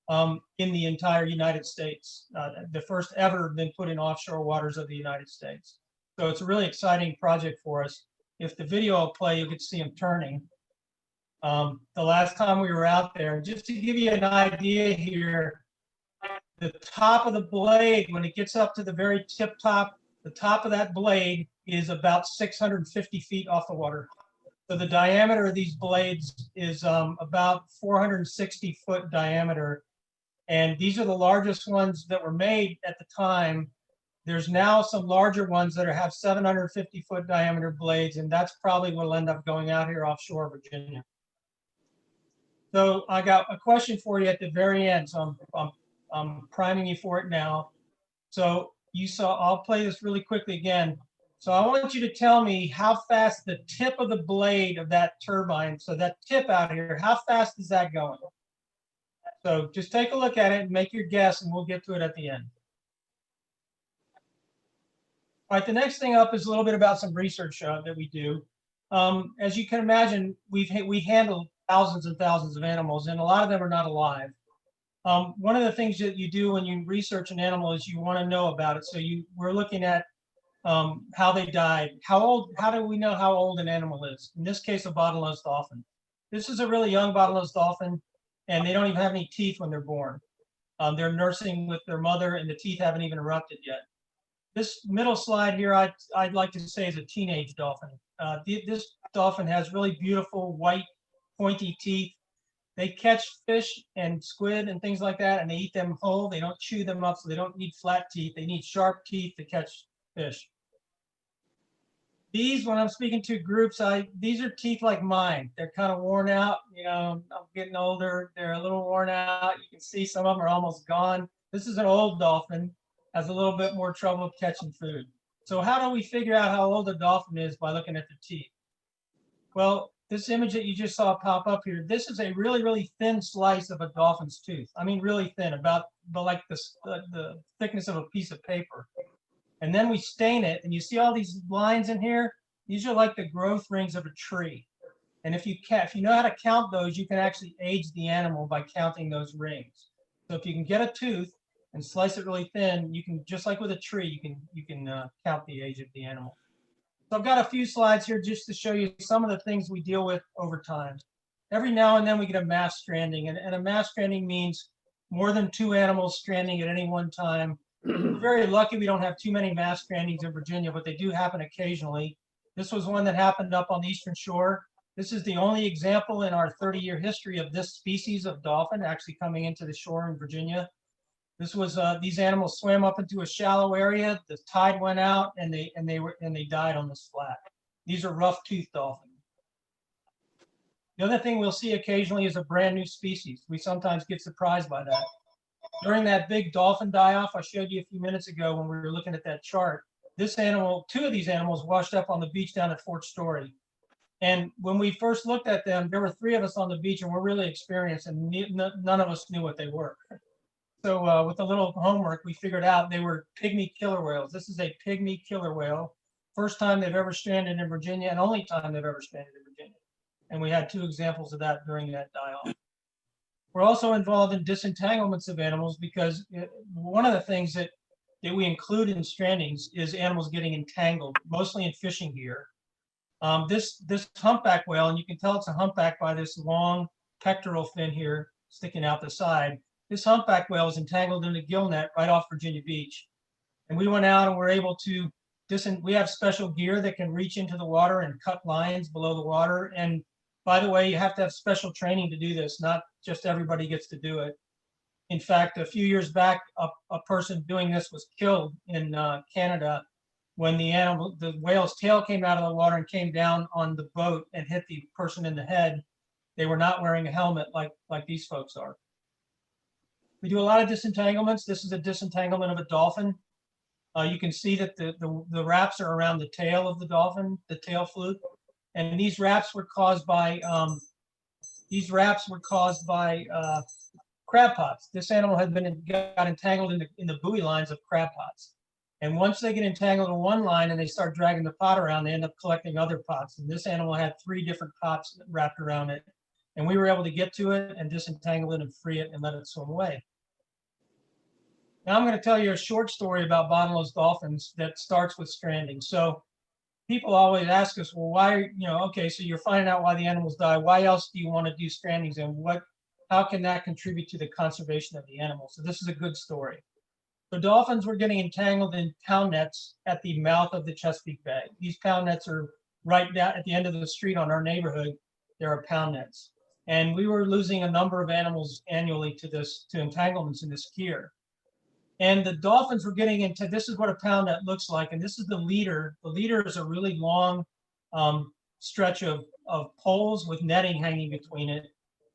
S14: in the entire United States. The first ever been put in offshore waters of the United States. So it's a really exciting project for us. If the video will play, you could see them turning. The last time we were out there, just to give you an idea here, the top of the blade, when it gets up to the very tip top, the top of that blade is about 650 feet off the water. So the diameter of these blades is about 460 foot diameter. And these are the largest ones that were made at the time. There's now some larger ones that have 750 foot diameter blades, and that's probably what will end up going out here offshore Virginia. So I got a question for you at the very end. So I'm priming you for it now. So you saw, I'll play this really quickly again. So I want you to tell me how fast the tip of the blade of that turbine, so that tip out here, how fast is that going? So just take a look at it and make your guess, and we'll get to it at the end. All right, the next thing up is a little bit about some research that we do. As you can imagine, we handle thousands and thousands of animals, and a lot of them are not alive. One of the things that you do when you research an animal is you want to know about it. So we're looking at how they died, how do we know how old an animal is? In this case, a bottlenose dolphin. This is a really young bottlenose dolphin, and they don't even have any teeth when they're born. They're nursing with their mother, and the teeth haven't even erupted yet. This middle slide here, I'd like to say is a teenage dolphin. This dolphin has really beautiful white pointy teeth. They catch fish and squid and things like that, and they eat them whole. They don't chew them up, so they don't need flat teeth. They need sharp teeth to catch fish. These, when I'm speaking to groups, these are teeth like mine. They're kind of worn out. You know, I'm getting older. They're a little worn out. You can see some of them are almost gone. This is an old dolphin, has a little bit more trouble catching food. So how do we figure out how old a dolphin is by looking at the teeth? Well, this image that you just saw pop up here, this is a really, really thin slice of a dolphin's tooth. I mean, really thin, about like the thickness of a piece of paper. And then we stain it, and you see all these lines in here? These are like the growth rings of a tree. And if you know how to count those, you can actually age the animal by counting those rings. So if you can get a tooth and slice it really thin, you can, just like with a tree, you can count the age of the animal. So I've got a few slides here just to show you some of the things we deal with over time. Every now and then we get a mass stranding, and a mass stranding means more than 2 animals stranding at any one time. We're very lucky we don't have too many mass strandings in Virginia, but they do happen occasionally. This was one that happened up on the Eastern Shore. This is the only example in our 30-year history of this species of dolphin actually coming into the shore in Virginia. This was these animals swam up into a shallow area. The tide went out, and they died on this flat. These are rough-toothed dolphins. The other thing we'll see occasionally is a brand new species. We sometimes get surprised by that. During that big dolphin die-off I showed you a few minutes ago when we were looking at that chart, this animal, 2 of these animals washed up on the beach down at Fort Story. And when we first looked at them, there were 3 of us on the beach, and we're really experienced, and none of us knew what they were. So with a little homework, we figured out they were pygmy killer whales. This is a pygmy killer whale. First time they've ever stranded in Virginia, and only time they've ever stranded in Virginia. And we had 2 examples of that during that die-off. We're also involved in disentanglements of animals because one of the things that we include in strandings is animals getting entangled, mostly in fishing gear. This humpback whale, and you can tell it's a humpback by this long pectoral fin here sticking out the side. This humpback whale is entangled in a gill net right off Virginia Beach. And we went out and were able to, we have special gear that can reach into the water and cut lines below the water. And by the way, you have to have special training to do this. Not just everybody gets to do it. In fact, a few years back, a person doing this was killed in Canada when the whale's tail came out of the water and came down on the boat and hit the person in the head. They were not wearing a helmet like these folks are. We do a lot of disentanglements. This is a disentanglement of a dolphin. You can see that the wraps are around the tail of the dolphin, the tail fluke. And these wraps were caused by crab pots. This animal had got entangled in the buoy lines of crab pots. And once they get entangled in one line and they start dragging the pot around, they end up collecting other pots. And this animal had 3 different pots wrapped around it. And we were able to get to it and disentangle it and free it and let it swim away. Now I'm going to tell you a short story about bottlenose dolphins that starts with stranding. So people always ask us, well, why, okay, so you're finding out why the animals die. Why else do you want to do strandings, and how can that contribute to the conservation of the animal? So this is a good story. The dolphins were getting entangled in pound nets at the mouth of the Chesapeake Bay. These pound nets are right down at the end of the street on our neighborhood. There are pound nets. And we were losing a number of animals annually to entanglements in this gear. And the dolphins were getting into, this is what a pound net looks like. And this is the leader. The leader is a really long stretch of poles with netting hanging between it.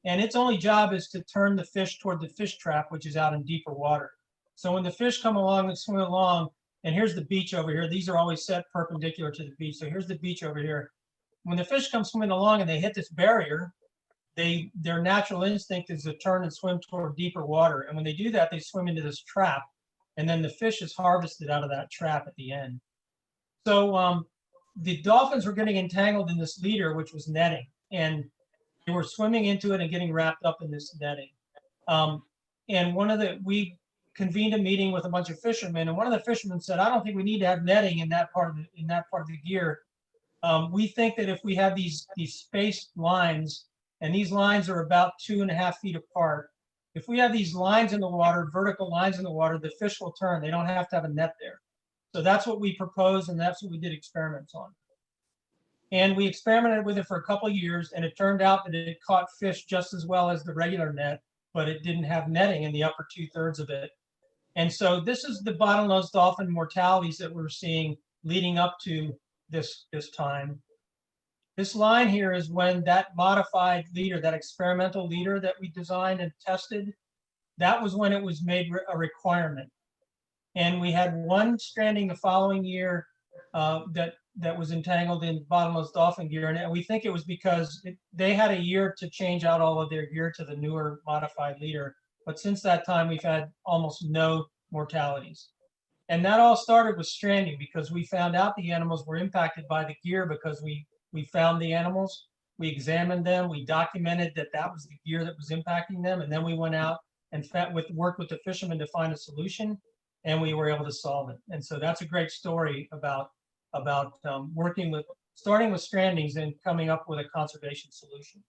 S14: And its only job is to turn the fish toward the fish trap, which is out in deeper water. So when the fish come along and swim along, and here's the beach over here, these are always set perpendicular to the beach. So here's the beach over here. When the fish come swimming along and they hit this barrier, their natural instinct is to turn and swim toward deeper water. And when they do that, they swim into this trap. And then the fish is harvested out of that trap at the end. So the dolphins were getting entangled in this leader, which was netting, and they were swimming into it and getting wrapped up in this netting. And we convened a meeting with a bunch of fishermen, and one of the fishermen said, "I don't think we need to have netting in that part of the gear. We think that if we have these spaced lines, and these lines are about 2.5 feet apart, if we have these lines in the water, vertical lines in the water, the fish will turn. They don't have to have a net there." So that's what we proposed, and that's what we did experiments on. And we experimented with it for a couple of years, and it turned out that it caught fish just as well as the regular net, but it didn't have netting in the upper 2/3 of it. And so this is the bottlenose dolphin mortalities that we're seeing leading up to this time. This line here is when that modified leader, that experimental leader that we designed and tested, that was when it was made a requirement. And we had one stranding the following year that was entangled in bottlenose dolphin gear. And we think it was because they had a year to change out all of their gear to the newer modified leader. But since that time, we've had almost no mortalities. And that all started with stranding, because we found out the animals were impacted by the gear, because we found the animals, we examined them, we documented that was the gear that was impacting them. And then we went out and worked with the fishermen to find a solution, and we were able to solve it. And so that's a great story about starting with strandings and coming up with a conservation solution.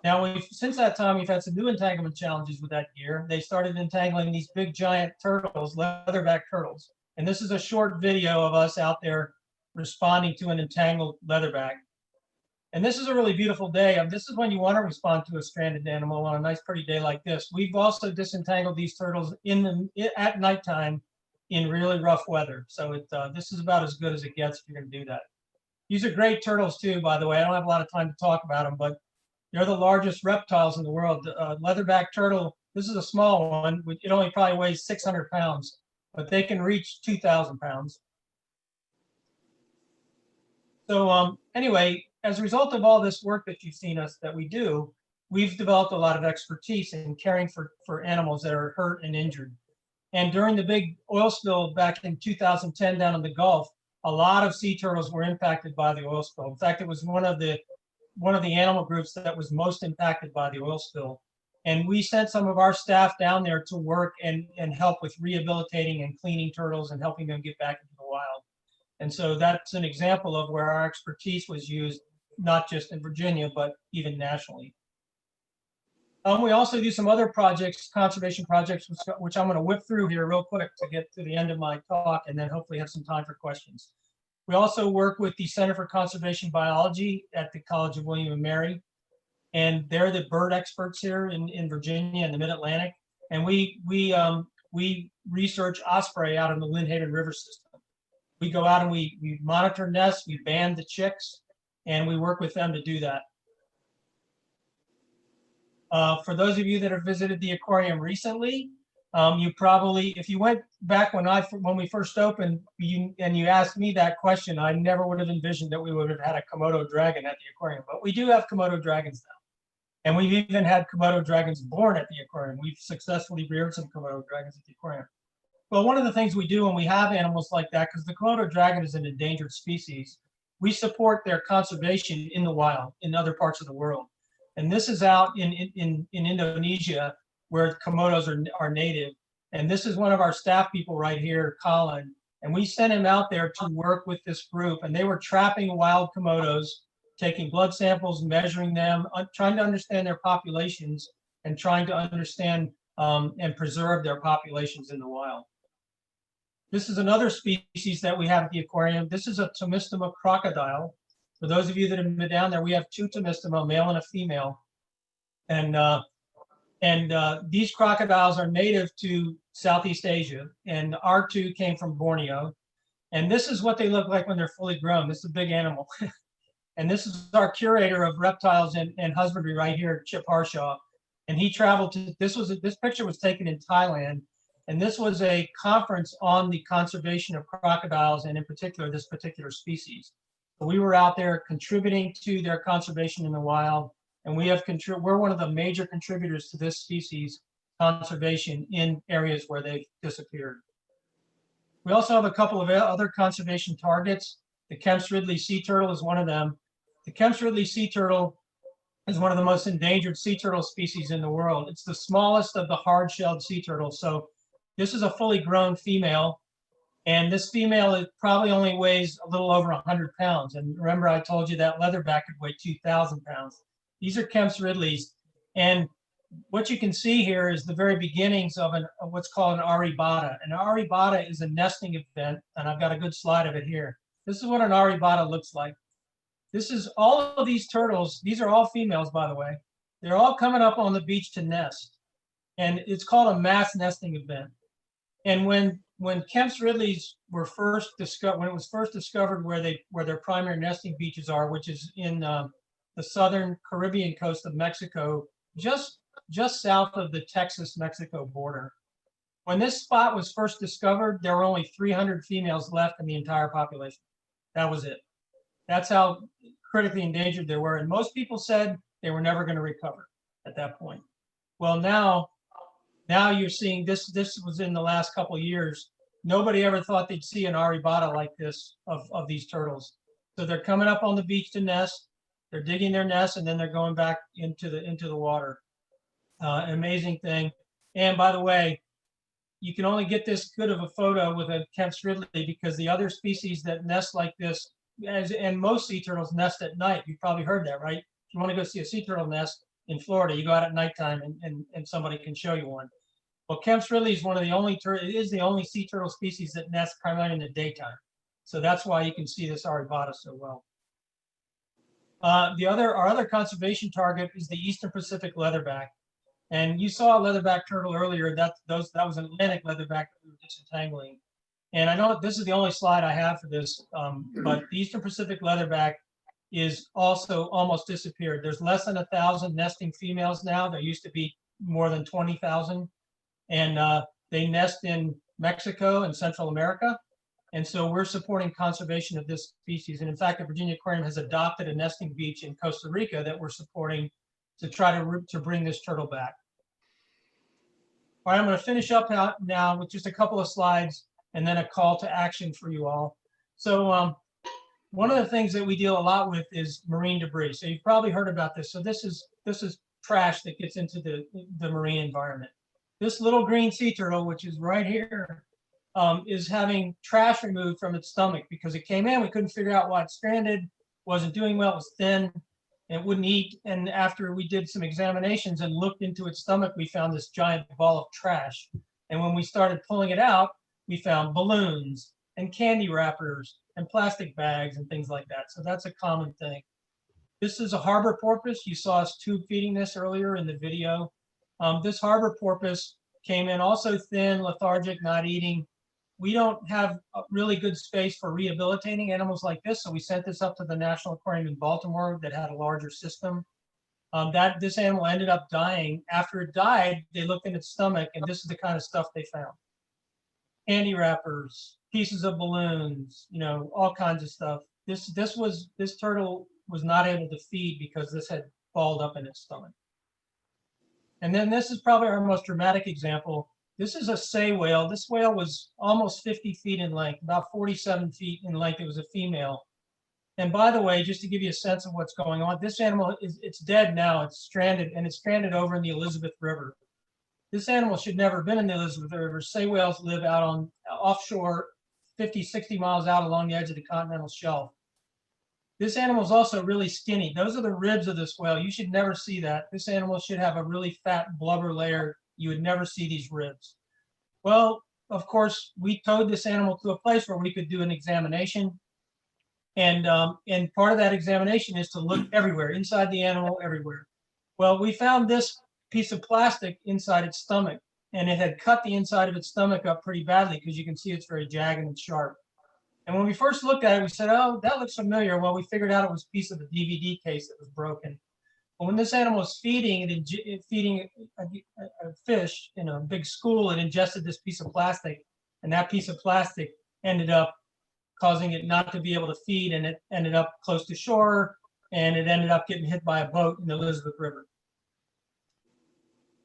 S14: Now, since that time, we've had some new entanglement challenges with that gear. They started entangling these big giant turtles, leatherback turtles. And this is a short video of us out there responding to an entangled leatherback. And this is a really beautiful day. This is when you want to respond to a stranded animal on a nice, pretty day like this. We've also disentangled these turtles at nighttime in really rough weather. So this is about as good as it gets if you're going to do that. These are great turtles too, by the way. I don't have a lot of time to talk about them, but they're the largest reptiles in the world. Leatherback turtle, this is a small one. It only probably weighs 600 pounds, but they can reach 2,000 pounds. So anyway, as a result of all this work that you've seen that we do, we've developed a lot of expertise in caring for animals that are hurt and injured. And during the big oil spill back in 2010 down in the Gulf, a lot of sea turtles were impacted by the oil spill. In fact, it was one of the animal groups that was most impacted by the oil spill. And we sent some of our staff down there to work and help with rehabilitating and cleaning turtles and helping them get back into the wild. And so that's an example of where our expertise was used, not just in Virginia, but even nationally. We also do some other projects, conservation projects, which I'm going to whip through here real quick to get to the end of my talk, and then hopefully have some time for questions. We also work with the Center for Conservation Biology at the College of William and Mary, and they're the bird experts here in Virginia and the Mid-Atlantic. And we research osprey out in the Lynnhaven River system. We go out and we monitor nests, we band the chicks, and we work with them to do that. For those of you that have visited the aquarium recently, you probably, if you went back when we first opened and you asked me that question, I never would have envisioned that we would have had a Komodo dragon at the aquarium. But we do have Komodo dragons now. And we've even had Komodo dragons born at the aquarium. We've successfully reared some Komodo dragons at the aquarium. Well, one of the things we do when we have animals like that, because the Komodo dragon is an endangered species, we support their conservation in the wild in other parts of the world. And this is out in Indonesia, where Komodos are native. And this is one of our staff people right here, Colin. And we sent him out there to work with this group. And they were trapping wild Komodos, taking blood samples, measuring them, trying to understand their populations, and trying to understand and preserve their populations in the wild. This is another species that we have at the aquarium. This is a Tomistoma crocodile. For those of you that have been down there, we have two Tomistoma, a male and a female. And these crocodiles are native to Southeast Asia, and our two came from Borneo. And this is what they look like when they're fully grown. This is a big animal. And this is our curator of reptiles and husbandry right here, Chip Harshaw. And he traveled to, this picture was taken in Thailand. And this was a conference on the conservation of crocodiles, and in particular, this particular species. So we were out there contributing to their conservation in the wild. And we're one of the major contributors to this species conservation in areas where they've disappeared. We also have a couple of other conservation targets. The Kemp's Ridley sea turtle is one of them. The Kemp's Ridley sea turtle is one of the most endangered sea turtle species in the world. It's the smallest of the hard-shelled sea turtles. So this is a fully grown female, and this female is probably only weighs a little over 100 pounds. And remember, I told you that leatherback could weigh 2,000 pounds. These are Kemp's Ridleys, and what you can see here is the very beginnings of what's called an aribata. An aribata is a nesting event, and I've got a good slide of it here. This is what an aribata looks like. This is all of these turtles. These are all females, by the way. They're all coming up on the beach to nest, and it's called a mass nesting event. And when Kemp's Ridleys were first discovered, when it was first discovered where their primary nesting beaches are, which is in the southern Caribbean coast of Mexico, just south of the Texas-Mexico border. When this spot was first discovered, there were only 300 females left in the entire population. That was it. That's how critically endangered they were. And most people said they were never going to recover at that point. Well, now you're seeing this was in the last couple of years. Nobody ever thought they'd see an aribata like this of these turtles. So they're coming up on the beach to nest. They're digging their nest, and then they're going back into the water. An amazing thing. And by the way, you can only get this good of a photo with a Kemp's Ridley because the other species that nest like this, and most sea turtles nest at night. You've probably heard that, right? If you want to go see a sea turtle nest in Florida, you go out at nighttime and somebody can show you one. Well, Kemp's Ridley is one of the only it is the only sea turtle species that nests primarily in the daytime. So that's why you can see this aribata so well. Our other conservation target is the Eastern Pacific leatherback. And you saw a leatherback turtle earlier. That was an Atlantic leatherback that we were disentangling. And I know this is the only slide I have for this, but the Eastern Pacific leatherback is also almost disappeared. There's less than 1,000 nesting females now. There used to be more than 20,000. And they nest in Mexico and Central America. And so we're supporting conservation of this species. And in fact, the Virginia Aquarium has adopted a nesting beach in Costa Rica that we're supporting to try to bring this turtle back. All right, I'm going to finish up now with just a couple of slides and then a call to action for you all. So one of the things that we deal a lot with is marine debris. So you've probably heard about this. So this is trash that gets into the marine environment. This little green sea turtle, which is right here, is having trash removed from its stomach because it came in. We couldn't figure out why it's stranded, wasn't doing well, it was thin. It wouldn't eat, and after we did some examinations and looked into its stomach, we found this giant ball of trash. And when we started pulling it out, we found balloons and candy wrappers and plastic bags and things like that. So that's a common thing. This is a harbor porpoise. You saw us tube feeding this earlier in the video. This harbor porpoise came in also thin, lethargic, not eating. We don't have a really good space for rehabilitating animals like this, so we sent this up to the National Aquarium in Baltimore that had a larger system. This animal ended up dying. After it died, they looked in its stomach, and this is the kind of stuff they found. Candy wrappers, pieces of balloons, all kinds of stuff. This turtle was not able to feed because this had balled up in its stomach. And then this is probably our most dramatic example. This is a sei whale. This whale was almost 50 feet in length, about 47 feet in length. It was a female. And by the way, just to give you a sense of what's going on, this animal it's dead now. It's stranded, and it's stranded over in the Elizabeth River. This animal should never have been in the Elizabeth River. Sei whales live out on offshore, 50, 60 miles out along the edge of the continental shelf. This animal is also really skinny. Those are the ribs of this whale. You should never see that. This animal should have a really fat blubber layer. You would never see these ribs. Well, of course, we towed this animal to a place where we could do an examination. And part of that examination is to look everywhere, inside the animal, everywhere. Well, we found this piece of plastic inside its stomach, and it had cut the inside of its stomach up pretty badly because you can see it's very jagged and sharp. And when we first looked at it, we said, oh, that looks familiar. Well, we figured out it was a piece of the DVD case that was broken. But when this animal was feeding a fish in a big school, it ingested this piece of plastic, and that piece of plastic ended up causing it not to be able to feed, and it ended up close to shore, and it ended up getting hit by a boat in the Elizabeth River.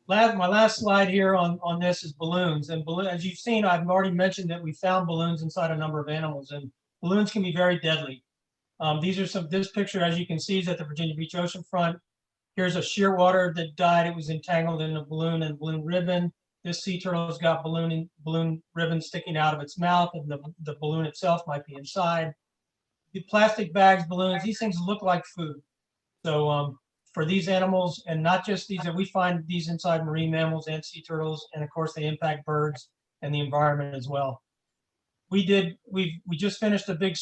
S14: My last slide here on this is balloons. And as you've seen, I've already mentioned that we found balloons inside a number of animals, and balloons can be very deadly. This picture, as you can see, is at the Virginia Beach oceanfront. Here's a shearwater that died. It was entangled in a balloon and balloon ribbon. This sea turtle's got balloon ribbon sticking out of its mouth, and the balloon itself might be inside. The plastic bags, balloons, these things look like food. So for these animals, and not just these, we find these inside marine mammals and sea turtles, and of course they impact birds and the environment as well. We just finished a big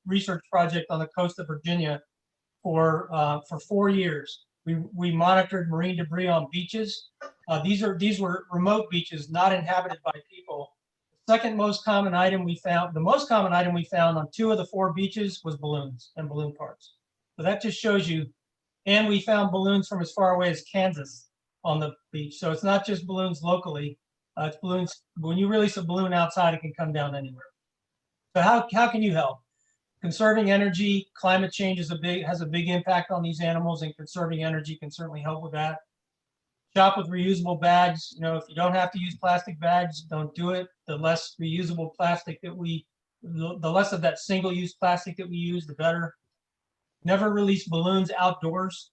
S14: research project on the coast of Virginia for 4 years. We monitored marine debris on beaches. These were remote beaches, not inhabited by people. The second most common item we found, the most common item we found on 2 of the 4 beaches was balloons and balloon parts. So that just shows you. And we found balloons from as far away as Kansas on the beach. So it's not just balloons locally. It's balloons. When you release a balloon outside, it can come down anywhere. So how can you help? Conserving energy, climate change has a big impact on these animals, and conserving energy can certainly help with that. Shop with reusable bags. You know, if you don't have to use plastic bags, don't do it. The less reusable plastic that the less of that single-use plastic that we use, the better. Never release balloons outdoors.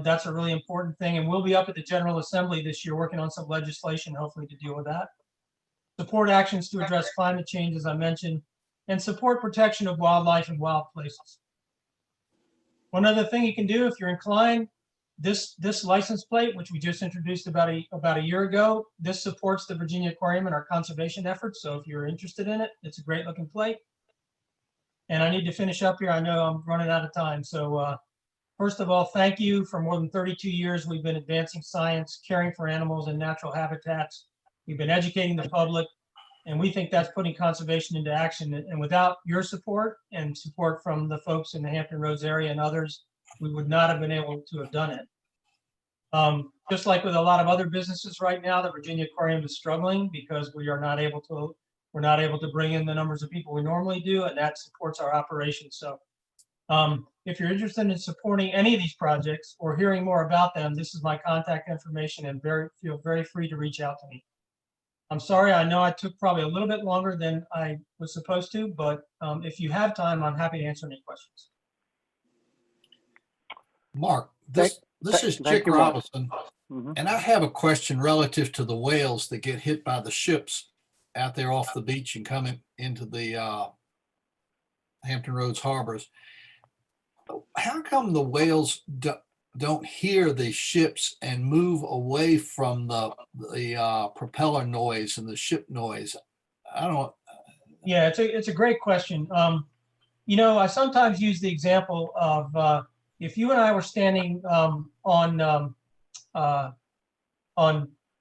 S14: That's a really important thing. And we'll be up at the General Assembly this year working on some legislation, hopefully, to deal with that. Support actions to address climate change, as I mentioned, and support protection of wildlife and wild places. One other thing you can do if you're inclined, this license plate, which we just introduced about a year ago, this supports the Virginia Aquarium and our conservation efforts. So if you're interested in it, it's a great looking plate. And I need to finish up here. I know I'm running out of time. So first of all, thank you. For more than 32 years, we've been advancing science, caring for animals and natural habitats. We've been educating the public, and we think that's putting conservation into action. And without your support and support from the folks in the Hampton Roads area and others, we would not have been able to have done it. Just like with a lot of other businesses right now, the Virginia Aquarium is struggling because we're not able to bring in the numbers of people we normally do, and that supports our operations. So if you're interested in supporting any of these projects or hearing more about them, this is my contact information, and feel very free to reach out to me. I'm sorry, I know I took probably a little bit longer than I was supposed to, but if you have time, I'm happy to answer any questions.
S8: Mark, this is Chick Robinson,
S1: Mm-hmm.
S8: and I have a question relative to the whales that get hit by the ships out there off the beach and coming into the Hampton Roads harbors. How come the whales don't hear the ships and move away from the propeller noise and the ship noise? I don't.
S14: Yeah, it's a great question. You know, I sometimes use the example of if you and I were standing on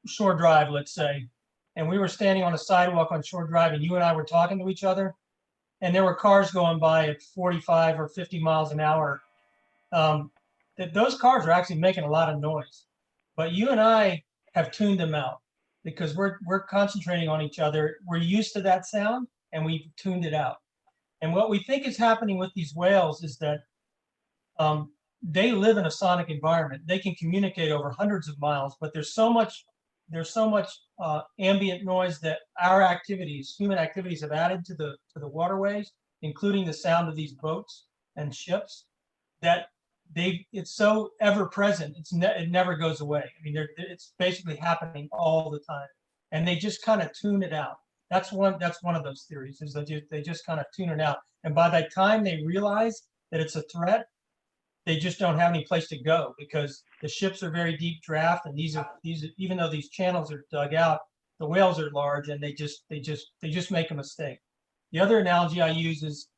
S14: Shore Drive, let's say, and we were standing on a sidewalk on Shore Drive, and you and I were talking to each other, and there were cars going by at 45 or 50 miles an hour, that those cars are actually making a lot of noise. But you and I have tuned them out because we're concentrating on each other. We're used to that sound, and we've tuned it out. And what we think is happening with these whales is that they live in a sonic environment. They can communicate over hundreds of miles, but there's so much ambient noise that our activities, human activities, have added to the waterways, including the sound of these boats and ships, that it's so ever present. It never goes away. I mean, it's basically happening all the time, and they just kind of tune it out. That's one of those theories, is that they just kind of tune it out, and by the time they realize that it's a threat, they just don't have any place to go because the ships are very deep draft, and these even though these channels are dug out, the whales are large, and they just make a mistake. The other analogy I use is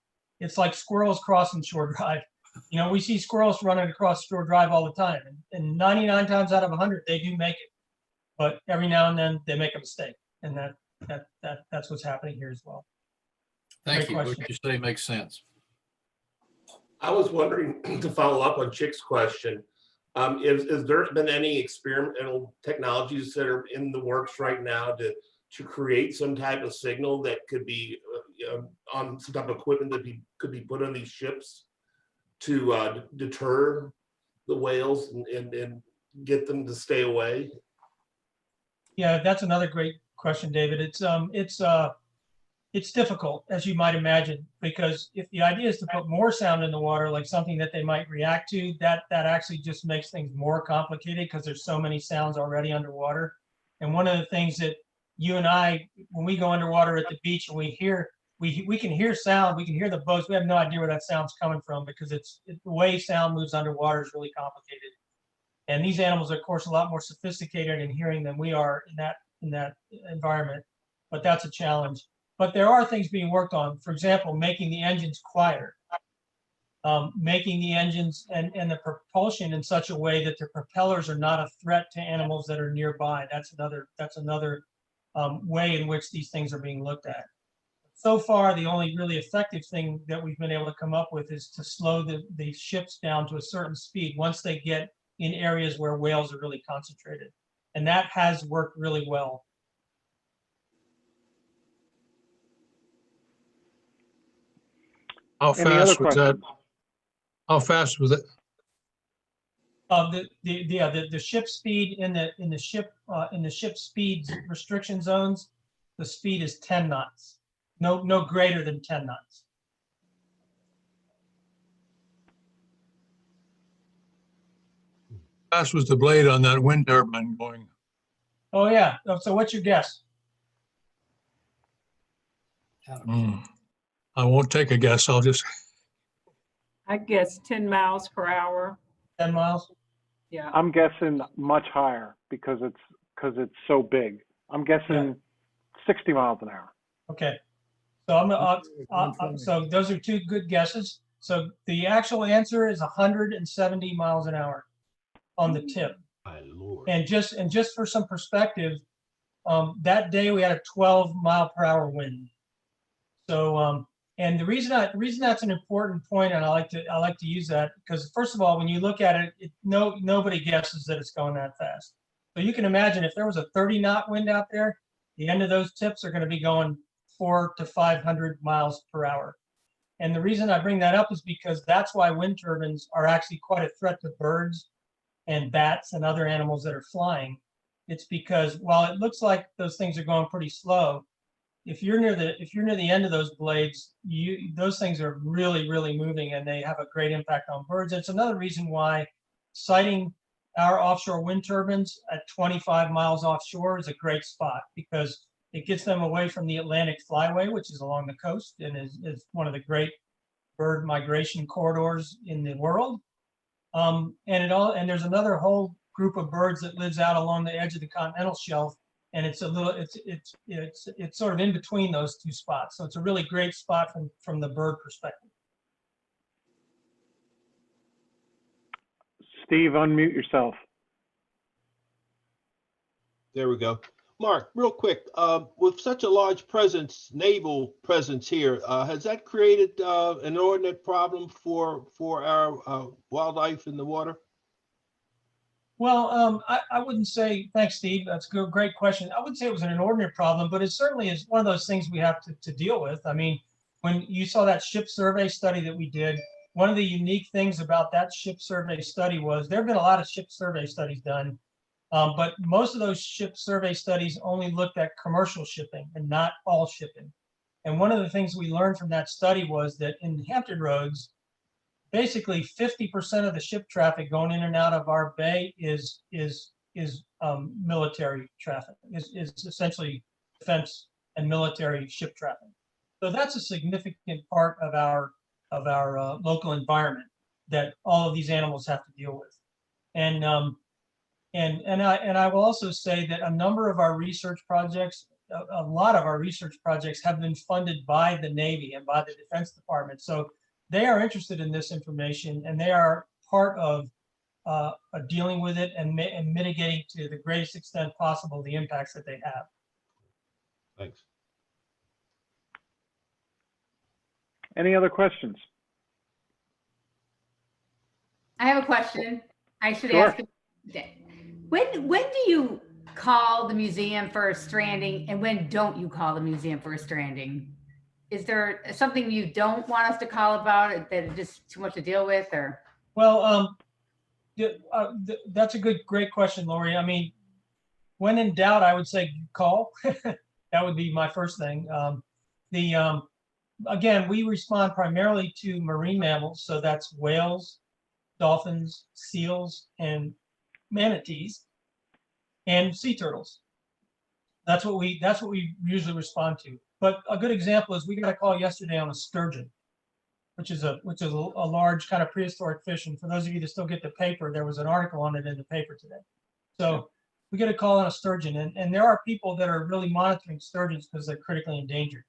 S14: it's like squirrels crossing Shore Drive. You know, we see squirrels running across Shore Drive all the time, and 99 times out of 100 they do make it, but every now and then they make a mistake, and that's what's happening here as well.
S8: Thank you. What you say makes sense.
S12: I was wondering, to follow up on Chick's question, is there been any experimental technologies that are in the works right now to create some type of signal that could be on some type of equipment that could be put on these ships to deter the whales and get them to stay away?
S14: Yeah, that's another great question, David. It's difficult, as you might imagine, because if the idea is to put more sound in the water, like something that they might react to, that actually just makes things more complicated because there's so many sounds already underwater. And one of the things that you and I, when we go underwater at the beach and we can hear sound, we can hear the boats. We have no idea where that sound's coming from because the way sound moves underwater is really complicated. And these animals are, of course, a lot more sophisticated in hearing than we are in that environment. But that's a challenge. But there are things being worked on. For example, making the engines quieter, making the engines and the propulsion in such a way that the propellers are not a threat to animals that are nearby. That's another way in which these things are being looked at. So far, the only really effective thing that we've been able to come up with is to slow the ships down to a certain speed once they get in areas where whales are really concentrated. And that has worked really well.
S9: How
S1: Any other
S9: fast was that?
S1: questions?
S9: How fast was it?
S14: The ship speed in the ship speed restriction zones, the speed is 10 knots. No greater than 10 knots.
S9: How fast was the blade on that wind turbine going?
S14: Oh yeah. So what's your guess?
S9: I won't take a guess. I'll just.
S15: I guess 10 miles per hour.
S14: 10 miles?
S15: Yeah.
S1: I'm guessing much higher because it's so big. I'm guessing 60 miles an hour.
S14: Okay. So so those are two good guesses. So the actual answer is 170 miles an hour on the tip.
S4: My Lord.
S14: And just for some perspective, that day we had a 12-mile-per-hour wind. So and the reason that's an important point, and I like to use that because first of all, when you look at it, nobody guesses that it's going that fast. So you can imagine if there was a 30-knot wind out there, the end of those tips are going to be going 400 to 500 miles per hour. And the reason I bring that up is because that's why wind turbines are actually quite a threat to birds and bats and other animals that are flying. It's because while it looks like those things are going pretty slow, if you're near the end of those blades, those things are really, really moving and they have a great impact on birds. It's another reason why sighting our offshore wind turbines at 25 miles offshore is a great spot because it gets them away from the Atlantic flyway, which is along the coast and is one of the great bird migration corridors in the world. And there's another whole group of birds that lives out along the edge of the continental shelf, and it's sort of in between those two spots. So it's a really great spot from the bird perspective.
S1: Steve, unmute yourself.
S16: There we go. Mark, real quick, with such a large naval presence here, has that created an inordinate problem for our wildlife in the water?
S14: Well, I wouldn't say, thanks, Steve. That's a great question. I wouldn't say it was an inordinate problem, but it certainly is one of those things we have to deal with. I mean, when you saw that ship survey study that we did, one of the unique things about that ship survey study was there have been a lot of ship survey studies done. But most of those ship survey studies only looked at commercial shipping and not all shipping. And one of the things we learned from that study was that in Hampton Roads, basically 50% of the ship traffic going in and out of our bay is military traffic, is essentially defense and military ship traffic. So that's a significant part of our local environment that all of these animals have to deal with. And I will also say that a number of our research projects, a lot of our research projects have been funded by the Navy and by the Defense Department. So they are interested in this information and they are part of dealing with it and mitigating to the greatest extent possible the impacts that they have.
S16: Thanks.
S1: Any other questions?
S13: I have a question. I should
S1: Sure.
S13: ask. When do you call the museum for a stranding and when don't you call the museum for a stranding? Is there something you don't want us to call about that is just too much to deal with, or?
S14: Well, that's a great question, Lori. I mean, when in doubt, I would say call. That would be my first thing. Again, we respond primarily to marine mammals, so that's whales, dolphins, seals, and manatees, and sea turtles. That's what we usually respond to. But a good example is we got a call yesterday on a sturgeon, which is a large kind of prehistoric fish. And for those of you that still get the paper, there was an article on it in the paper today. So we get a call on a sturgeon, and there are people that are really monitoring sturgeons because they're critically endangered.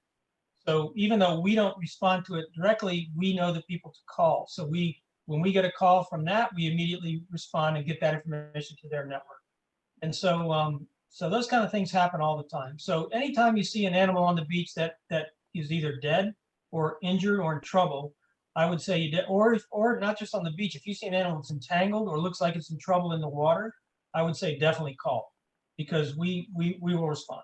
S14: So even though we don't respond to it directly, we know the people to call. So when we get a call from that, we immediately respond and get that information to their network. And so so those kind of things happen all the time. So anytime you see an animal on the beach that is either dead or injured or in trouble, I would say or not just on the beach. If you see an animal that's entangled or looks like it's in trouble in the water, I would say definitely call, because we will respond.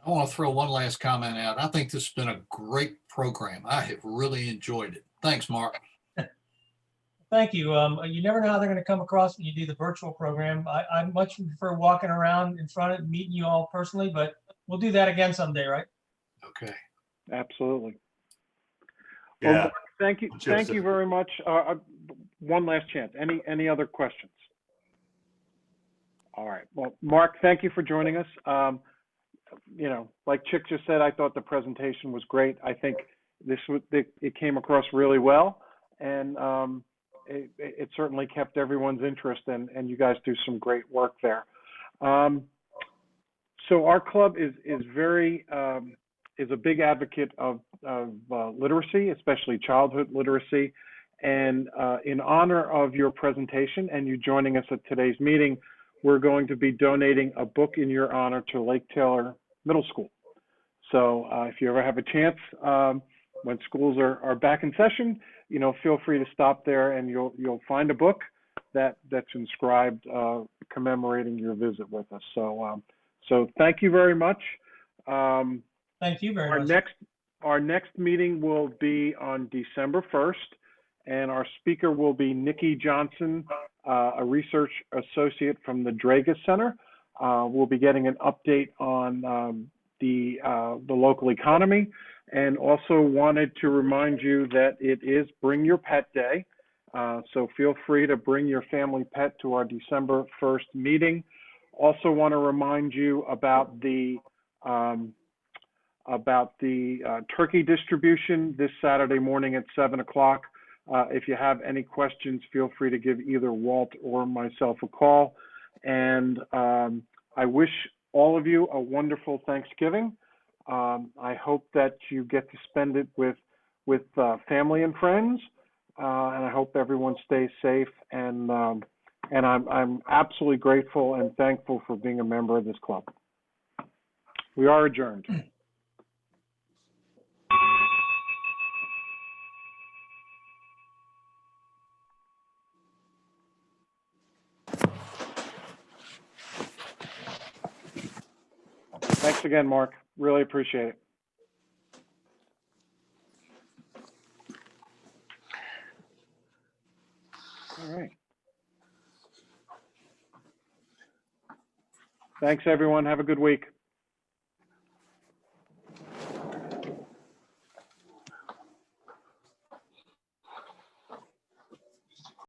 S8: I want to throw one last comment out. I think this has been a great program. I have really enjoyed it. Thanks, Mark.
S14: Thank you. You never know how they're going to come across when you do the virtual program. I much prefer walking around in front of it and meeting you all personally, but we'll do that again someday, right?
S8: Okay.
S1: Absolutely.
S12: Yeah.
S1: Well, Mark, thank you. Thank you very much. One last chance. Any other questions? All right. Well, Mark, thank you for joining us. You know, like Chick just said, I thought the presentation was great. I think it came across really well, and it certainly kept everyone's interest, and you guys do some great work there. So our club is a big advocate of literacy, especially childhood literacy. And in honor of your presentation and you joining us at today's meeting, we're going to be donating a book in your honor to Lake Taylor Middle School. So if you ever have a chance, when schools are back in session, you know, feel free to stop there, and you'll find a book that's inscribed commemorating your visit with us. So thank you very much.
S14: Thank you very much.
S1: Our next meeting will be on December 1st, and our speaker will be Nikki Johnson, a research associate from the Dragas Center. We'll be getting an update on the local economy, and also wanted to remind you that it is Bring Your Pet Day. So feel free to bring your family pet to our December 1st meeting. Also want to remind you about the turkey distribution this Saturday morning at 7 o'clock. If you have any questions, feel free to give either Walt or myself a call. And I wish all of you a wonderful Thanksgiving. I hope that you get to spend it with family and friends, and I hope everyone stays safe. And I'm absolutely grateful and thankful for being a member of this club. We are adjourned. Thanks again, Mark. Really appreciate it. All right. Thanks, everyone. Have a good week.